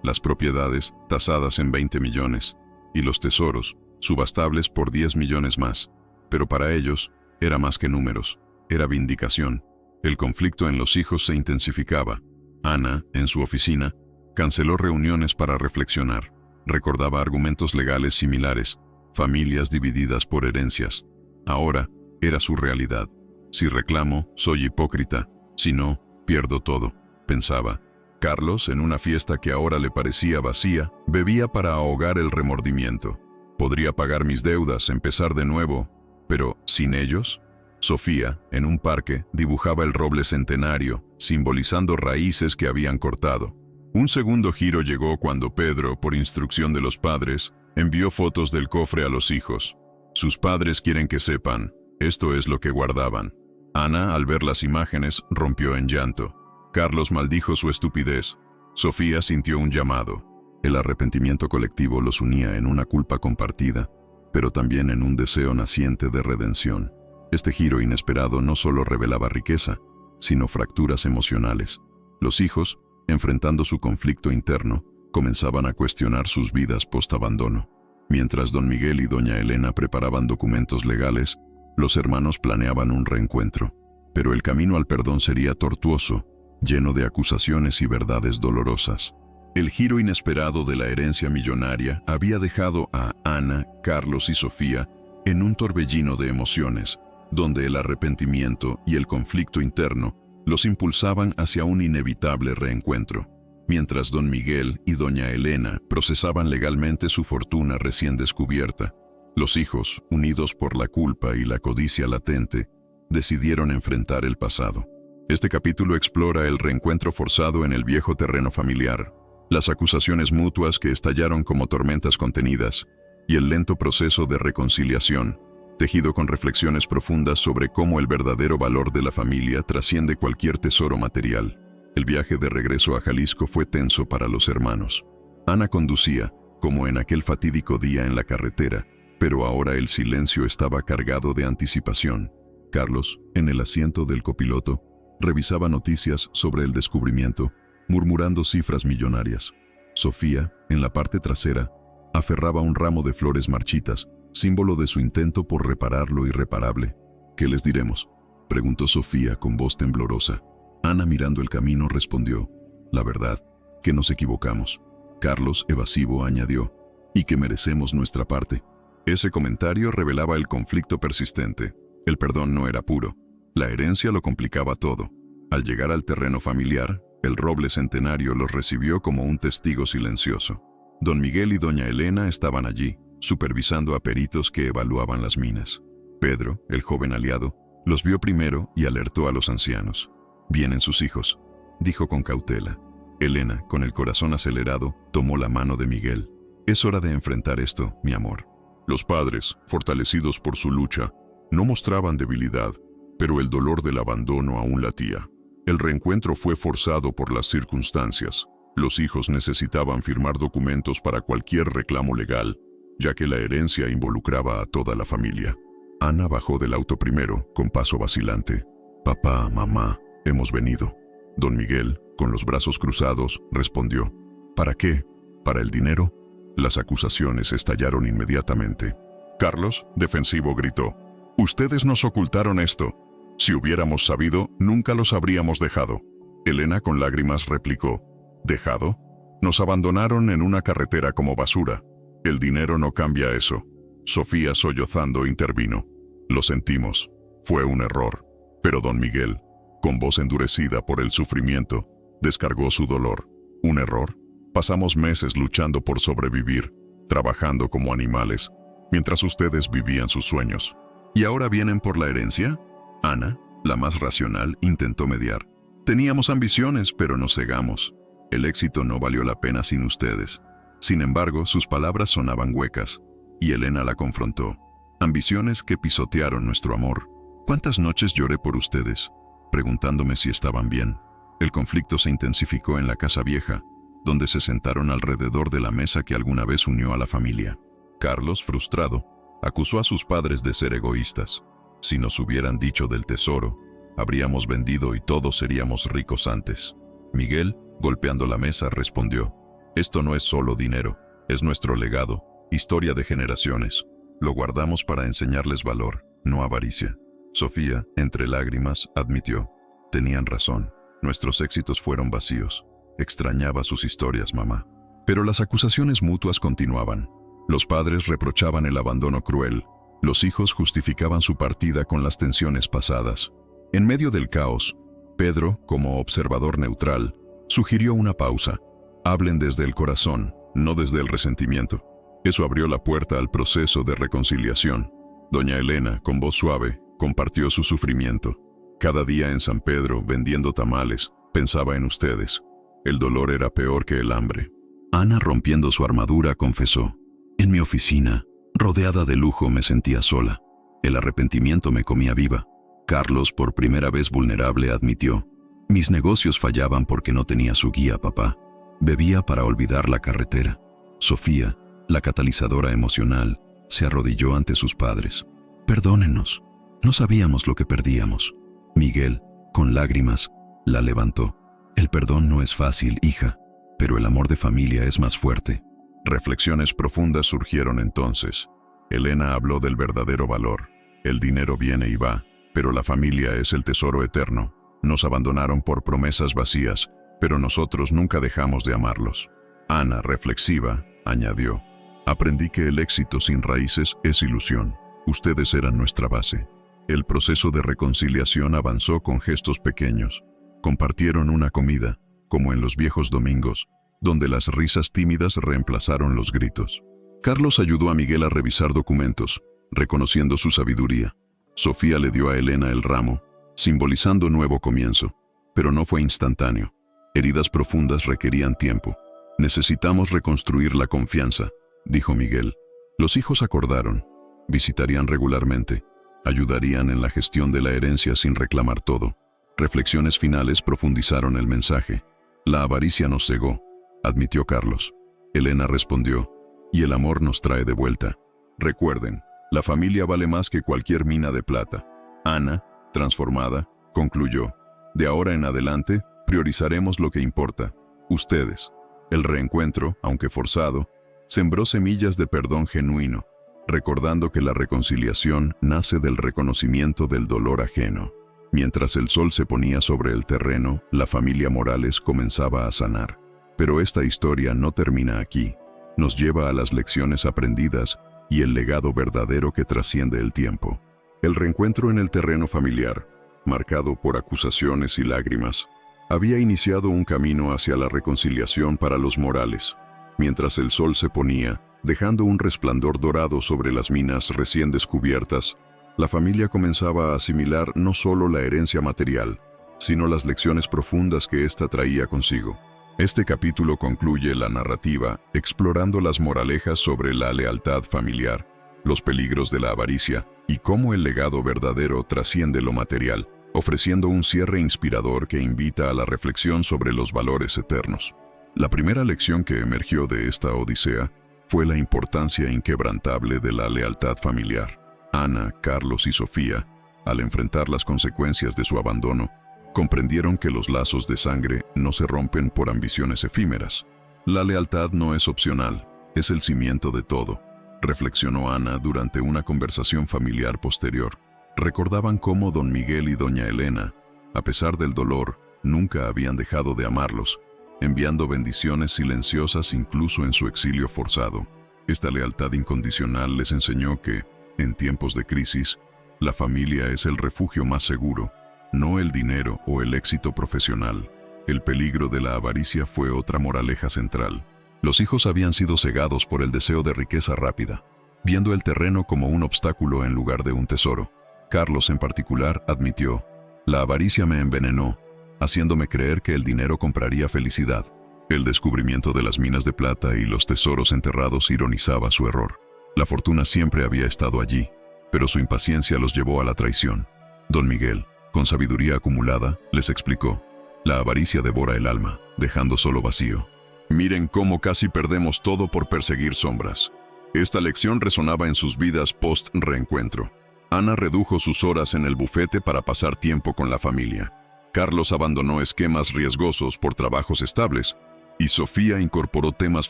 las propiedades, tasadas en 20 millones, y los tesoros, subastables por 10 millones más. Pero para ellos, era más que números, era vindicación. El conflicto en los hijos se intensificaba. Ana, en su oficina, canceló reuniones para reflexionar. Recordaba argumentos legales similares, familias divididas por herencias. Ahora, era su realidad. Si reclamo, soy hipócrita. Si no, pierdo todo, pensaba. Carlos, en una fiesta que ahora le parecía vacía, bebía para ahogar el remordimiento. Podría pagar mis deudas, empezar de nuevo, pero ¿sin ellos? Sofía, en un parque, dibujaba el roble centenario, simbolizando raíces que habían cortado. Un segundo giro llegó cuando Pedro, por instrucción de los padres, envió fotos del cofre a los hijos. Sus padres quieren que sepan, esto es lo que guardaban. Ana, al ver las imágenes, rompió en llanto. Carlos maldijo su estupidez. Sofía sintió un llamado. El arrepentimiento colectivo los unía en una culpa compartida, pero también en un deseo naciente de redención. Este giro inesperado no solo revelaba riqueza, sino fracturas emocionales. Los hijos, enfrentando su conflicto interno, comenzaban a cuestionar sus vidas post-abandono. Mientras don Miguel y doña Elena preparaban documentos legales, los hermanos planeaban un reencuentro. Pero el camino al perdón sería tortuoso, lleno de acusaciones y verdades dolorosas. El giro inesperado de la herencia millonaria había dejado a Ana, Carlos y Sofía en un torbellino de emociones, donde el arrepentimiento y el conflicto interno los impulsaban hacia un inevitable reencuentro. Mientras don Miguel y doña Elena procesaban legalmente su fortuna recién descubierta, los hijos, unidos por la culpa y la codicia latente, decidieron enfrentar el pasado. Este capítulo explora el reencuentro forzado en el viejo terreno familiar, las acusaciones mutuas que estallaron como tormentas contenidas y el lento proceso de reconciliación, tejido con reflexiones profundas sobre cómo el verdadero valor de la familia trasciende cualquier tesoro material. El viaje de regreso a Jalisco fue tenso para los hermanos. Ana conducía, como en aquel fatídico día en la carretera, pero ahora el silencio estaba cargado de anticipación. Carlos, en el asiento del copiloto, revisaba noticias sobre el descubrimiento, murmurando cifras millonarias. Sofía, en la parte trasera, aferraba un ramo de flores marchitas, símbolo de su intento por reparar lo irreparable. «¿Qué les diremos?», preguntó Sofía con voz temblorosa. Ana, mirando el camino, respondió: «La verdad, que nos equivocamos». Carlos, evasivo, añadió: «Y que merecemos nuestra parte». Ese comentario revelaba el conflicto persistente. El perdón no era puro. La herencia lo complicaba todo. Al llegar al terreno familiar, El roble centenario los recibió como un testigo silencioso. Don Miguel y doña Elena estaban allí, supervisando a peritos que evaluaban las minas. Pedro, el joven aliado, los vio primero y alertó a los ancianos. «Vienen sus hijos», dijo con cautela. Elena, con el corazón acelerado, tomó la mano de Miguel. «Es hora de enfrentar esto, mi amor». Los padres, fortalecidos por su lucha, no mostraban debilidad, pero el dolor del abandono aún latía. El reencuentro fue forzado por las circunstancias. Los hijos necesitaban firmar documentos para cualquier reclamo legal, ya que la herencia involucraba a toda la familia. Ana bajó del auto primero, con paso vacilante. «Papá, mamá, hemos venido». Don Miguel, con los brazos cruzados, respondió. «¿Para qué? ¿Para el dinero?». Las acusaciones estallaron inmediatamente. Carlos, defensivo, gritó: «Ustedes nos ocultaron esto. Si hubiéramos sabido, nunca los habríamos dejado». Elena, con lágrimas, replicó: «¿Dejado? Nos abandonaron en una carretera como basura. El dinero no cambia eso». Sofía, sollozando, intervino: «Lo sentimos. Fue un error». Pero don Miguel, con voz endurecida por el sufrimiento, descargó su dolor. «¿Un error? Pasamos meses luchando por sobrevivir, trabajando como animales, mientras ustedes vivían sus sueños. ¿Y ahora vienen por la herencia?». Ana, la más racional, intentó mediar. «Teníamos ambiciones, pero nos cegamos. El éxito no valió la pena sin ustedes». Sin embargo, sus palabras sonaban huecas, y Elena la confrontó. «Ambiciones que pisotearon nuestro amor. ¿Cuántas noches lloré por ustedes, preguntándome si estaban bien?». El conflicto se intensificó en la casa vieja, donde se sentaron alrededor de la mesa que alguna vez unió a la familia. Carlos, frustrado, acusó a sus padres de ser egoístas. «Si nos hubieran dicho del tesoro, habríamos vendido y todos seríamos ricos antes». Miguel, golpeando la mesa, respondió: «Esto no es solo dinero, es nuestro legado, historia de generaciones. Lo guardamos para enseñarles valor, no avaricia». Sofía, entre lágrimas, admitió: «Tenían razón, nuestros éxitos fueron vacíos. Extrañaba sus historias, mamá». Pero las acusaciones mutuas continuaban. Los padres reprochaban el abandono cruel. Los hijos justificaban su partida con las tensiones pasadas. En medio del caos, Pedro, como observador neutral, sugirió una pausa. «Hablen desde el corazón, no desde el resentimiento». Eso abrió la puerta al proceso de reconciliación. Doña Elena, con voz suave, compartió su sufrimiento. «Cada día en San Pedro, vendiendo tamales, pensaba en ustedes. El dolor era peor que el hambre». Ana, rompiendo su armadura, confesó: «En mi oficina, rodeada de lujo, me sentía sola. El arrepentimiento me comía viva». Carlos, por primera vez vulnerable, admitió: «Mis negocios fallaban porque no tenía su guía, papá. Bebía para olvidar la carretera». Sofía, la catalizadora emocional, se arrodilló ante sus padres. «Perdónenos, no sabíamos lo que perdíamos». Miguel, con lágrimas, la levantó. «El perdón no es fácil, hija, pero el amor de familia es más fuerte». Reflexiones profundas surgieron entonces. Elena habló del verdadero valor. El dinero viene y va, pero la familia es el tesoro eterno. Nos abandonaron por promesas vacías, pero nosotros nunca dejamos de amarlos. Ana, reflexiva, añadió: «Aprendí que el éxito sin raíces es ilusión. Ustedes eran nuestra base». El proceso de reconciliación avanzó con gestos pequeños. Compartieron una comida, como en los viejos domingos, donde las risas tímidas reemplazaron los gritos. Carlos ayudó a Miguel a revisar documentos, reconociendo su sabiduría. Sofía le dio a Elena el ramo, simbolizando nuevo comienzo, pero no fue instantáneo. Heridas profundas requerían tiempo. «Necesitamos reconstruir la confianza», dijo Miguel. Los hijos acordaron. Visitarían regularmente. Ayudarían en la gestión de la herencia sin reclamar todo. Reflexiones finales profundizaron el mensaje. «La avaricia nos cegó», admitió Carlos. Elena respondió: «Y el amor nos trae de vuelta. Recuerden, la familia vale más que cualquier mina de plata». Ana, transformada, concluyó: «De ahora en adelante, priorizaremos lo que importa, ustedes». El reencuentro, aunque forzado, sembró semillas de perdón genuino, recordando que la reconciliación nace del reconocimiento del dolor ajeno. Mientras el sol se ponía sobre el terreno, la familia Morales comenzaba a sanar. Pero esta historia no termina aquí. Nos lleva a las lecciones aprendidas y el legado verdadero que trasciende el tiempo. El reencuentro en el terreno familiar, marcado por acusaciones y lágrimas, Había iniciado un camino hacia la reconciliación para los Morales. Mientras el sol se ponía, dejando un resplandor dorado sobre las minas recién descubiertas, la familia comenzaba a asimilar no solo la herencia material, sino las lecciones profundas que ésta traía consigo. Este capítulo concluye la narrativa explorando las moralejas sobre la lealtad familiar, los peligros de la avaricia y cómo el legado verdadero trasciende lo material, ofreciendo un cierre inspirador que invita a la reflexión sobre los valores eternos. La primera lección que emergió de esta odisea fue la importancia inquebrantable de la lealtad familiar. Ana, Carlos y Sofía, al enfrentar las consecuencias de su abandono, comprendieron que los lazos de sangre no se rompen por ambiciones efímeras. La lealtad no es opcional, es el cimiento de todo, reflexionó Ana durante una conversación familiar posterior. Recordaban cómo don Miguel y doña Elena, a pesar del dolor, nunca habían dejado de amarlos, enviando bendiciones silenciosas incluso en su exilio forzado. Esta lealtad incondicional les enseñó que, en tiempos de crisis, la familia es el refugio más seguro, no el dinero o el éxito profesional. El peligro de la avaricia fue otra moraleja central. Los hijos habían sido cegados por el deseo de riqueza rápida, viendo el terreno como un obstáculo en lugar de un tesoro. Carlos en particular admitió: la avaricia me envenenó, haciéndome creer que el dinero compraría felicidad. El descubrimiento de las minas de plata y los tesoros enterrados ironizaba su error. La fortuna siempre había estado allí, pero su impaciencia los llevó a la traición. Don Miguel, con sabiduría acumulada, les explicó: la avaricia devora el alma, dejando solo vacío. Miren cómo casi perdemos todo por perseguir sombras. Esta lección resonaba en sus vidas post-reencuentro. Ana redujo sus horas en el bufete para pasar tiempo con la familia. Carlos abandonó esquemas riesgosos por trabajos estables, y Sofía incorporó temas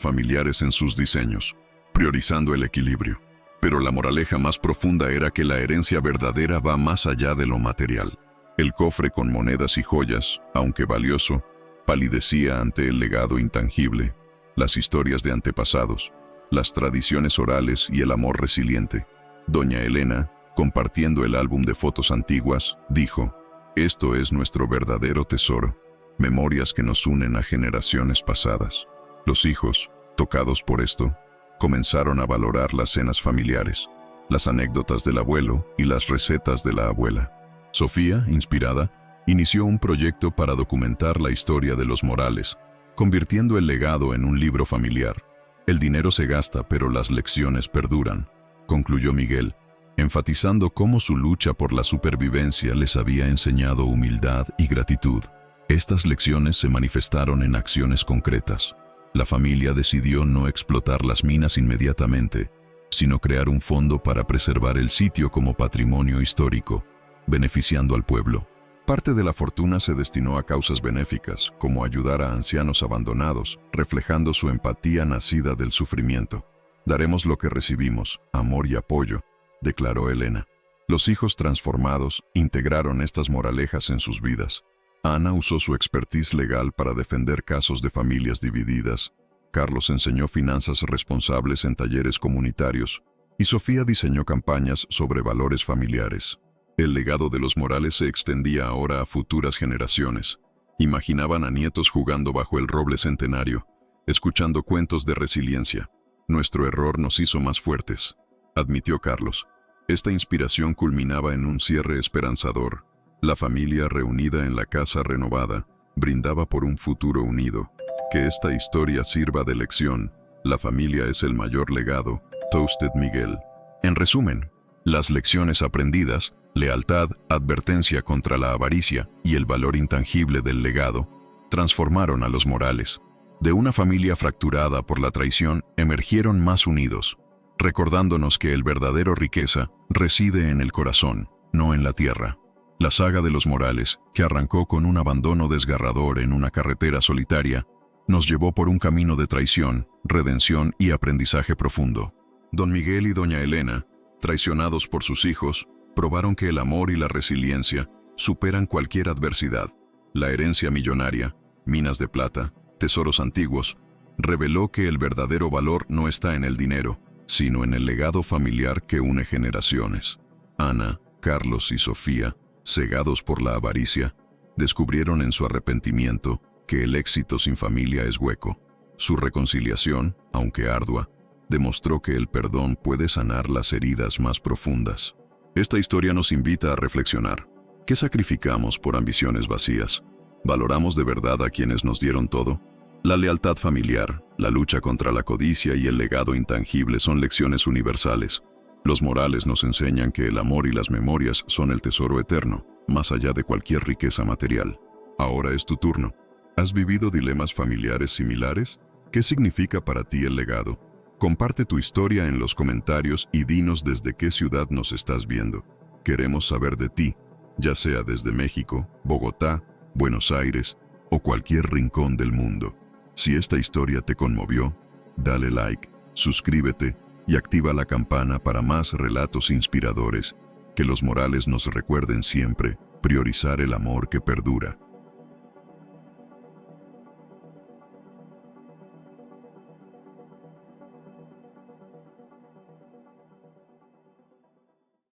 familiares en sus diseños, priorizando el equilibrio. Pero la moraleja más profunda era que la herencia verdadera va más allá de lo material. El cofre con monedas y joyas, aunque valioso, palidecía ante el legado intangible, las historias de antepasados, las tradiciones orales y el amor resiliente. Doña Elena, compartiendo el álbum de fotos antiguas, dijo: esto es nuestro verdadero tesoro, memorias que nos unen a generaciones pasadas. Los hijos, tocados por esto, comenzaron a valorar las cenas familiares, las anécdotas del abuelo y las recetas de la abuela. Sofía, inspirada, inició un proyecto para documentar la historia de los Morales, convirtiendo el legado en un libro familiar. El dinero se gasta, pero las lecciones perduran, concluyó Miguel, enfatizando cómo su lucha por la supervivencia les había enseñado humildad y gratitud. Estas lecciones se manifestaron en acciones concretas. La familia decidió no explotar las minas inmediatamente, sino crear un fondo para preservar el sitio como patrimonio histórico, beneficiando al pueblo. Parte de la fortuna se destinó a causas benéficas, como ayudar a ancianos abandonados, reflejando su empatía nacida del sufrimiento. Daremos lo que recibimos, amor y apoyo, declaró Elena. Los hijos transformados integraron estas moralejas en sus vidas. Ana usó su expertise legal para defender casos de familias divididas. Carlos enseñó finanzas responsables en talleres comunitarios, y Sofía diseñó campañas sobre valores familiares. El legado de los Morales se extendía ahora a futuras generaciones. Imaginaban a nietos jugando bajo el roble centenario, escuchando cuentos de resiliencia. Nuestro error nos hizo más fuertes, admitió Carlos. Esta inspiración culminaba en un cierre esperanzador. La familia reunida en la casa renovada brindaba por un futuro unido. Que esta historia sirva de lección. La familia es el mayor legado. Toasted Miguel. En resumen, las lecciones aprendidas, lealtad, advertencia contra la avaricia y el valor intangible del legado, transformaron a los Morales. De una familia fracturada por la traición, emergieron más unidos, recordándonos que el verdadero riqueza reside en el corazón, no en la tierra. La saga de los Morales, que arrancó con un abandono desgarrador en una carretera solitaria, nos llevó por un camino de traición, redención y aprendizaje profundo. Don Miguel y doña Elena, traicionados por sus hijos, probaron que el amor y la resiliencia superan cualquier adversidad. La herencia millonaria, minas de plata, tesoros antiguos, reveló que el verdadero valor no está en el dinero, sino en el legado familiar que une generaciones. Ana, Carlos y Sofía, cegados por la avaricia, descubrieron en su arrepentimiento que el éxito sin familia es hueco. Su reconciliación, aunque ardua, demostró que el perdón puede sanar las heridas más profundas. Esta historia nos invita a reflexionar. ¿Qué sacrificamos por ambiciones vacías? ¿Valoramos de verdad a quienes nos dieron todo? La lealtad familiar, la lucha contra la codicia y el legado intangible son lecciones universales. Los morales nos enseñan que el amor y las memorias son el tesoro eterno, más allá de cualquier riqueza material. Ahora es tu turno. ¿Has vivido dilemas familiares similares? ¿Qué significa para ti el legado? Comparte tu historia en los comentarios y dinos desde qué ciudad nos estás viendo. Queremos saber de ti, ya sea desde México, Bogotá, Buenos Aires o cualquier rincón del mundo. Si esta historia te conmovió, dale like, suscríbete y activa la campana para más relatos inspiradores. Que los morales nos recuerden siempre priorizar el amor que perdura.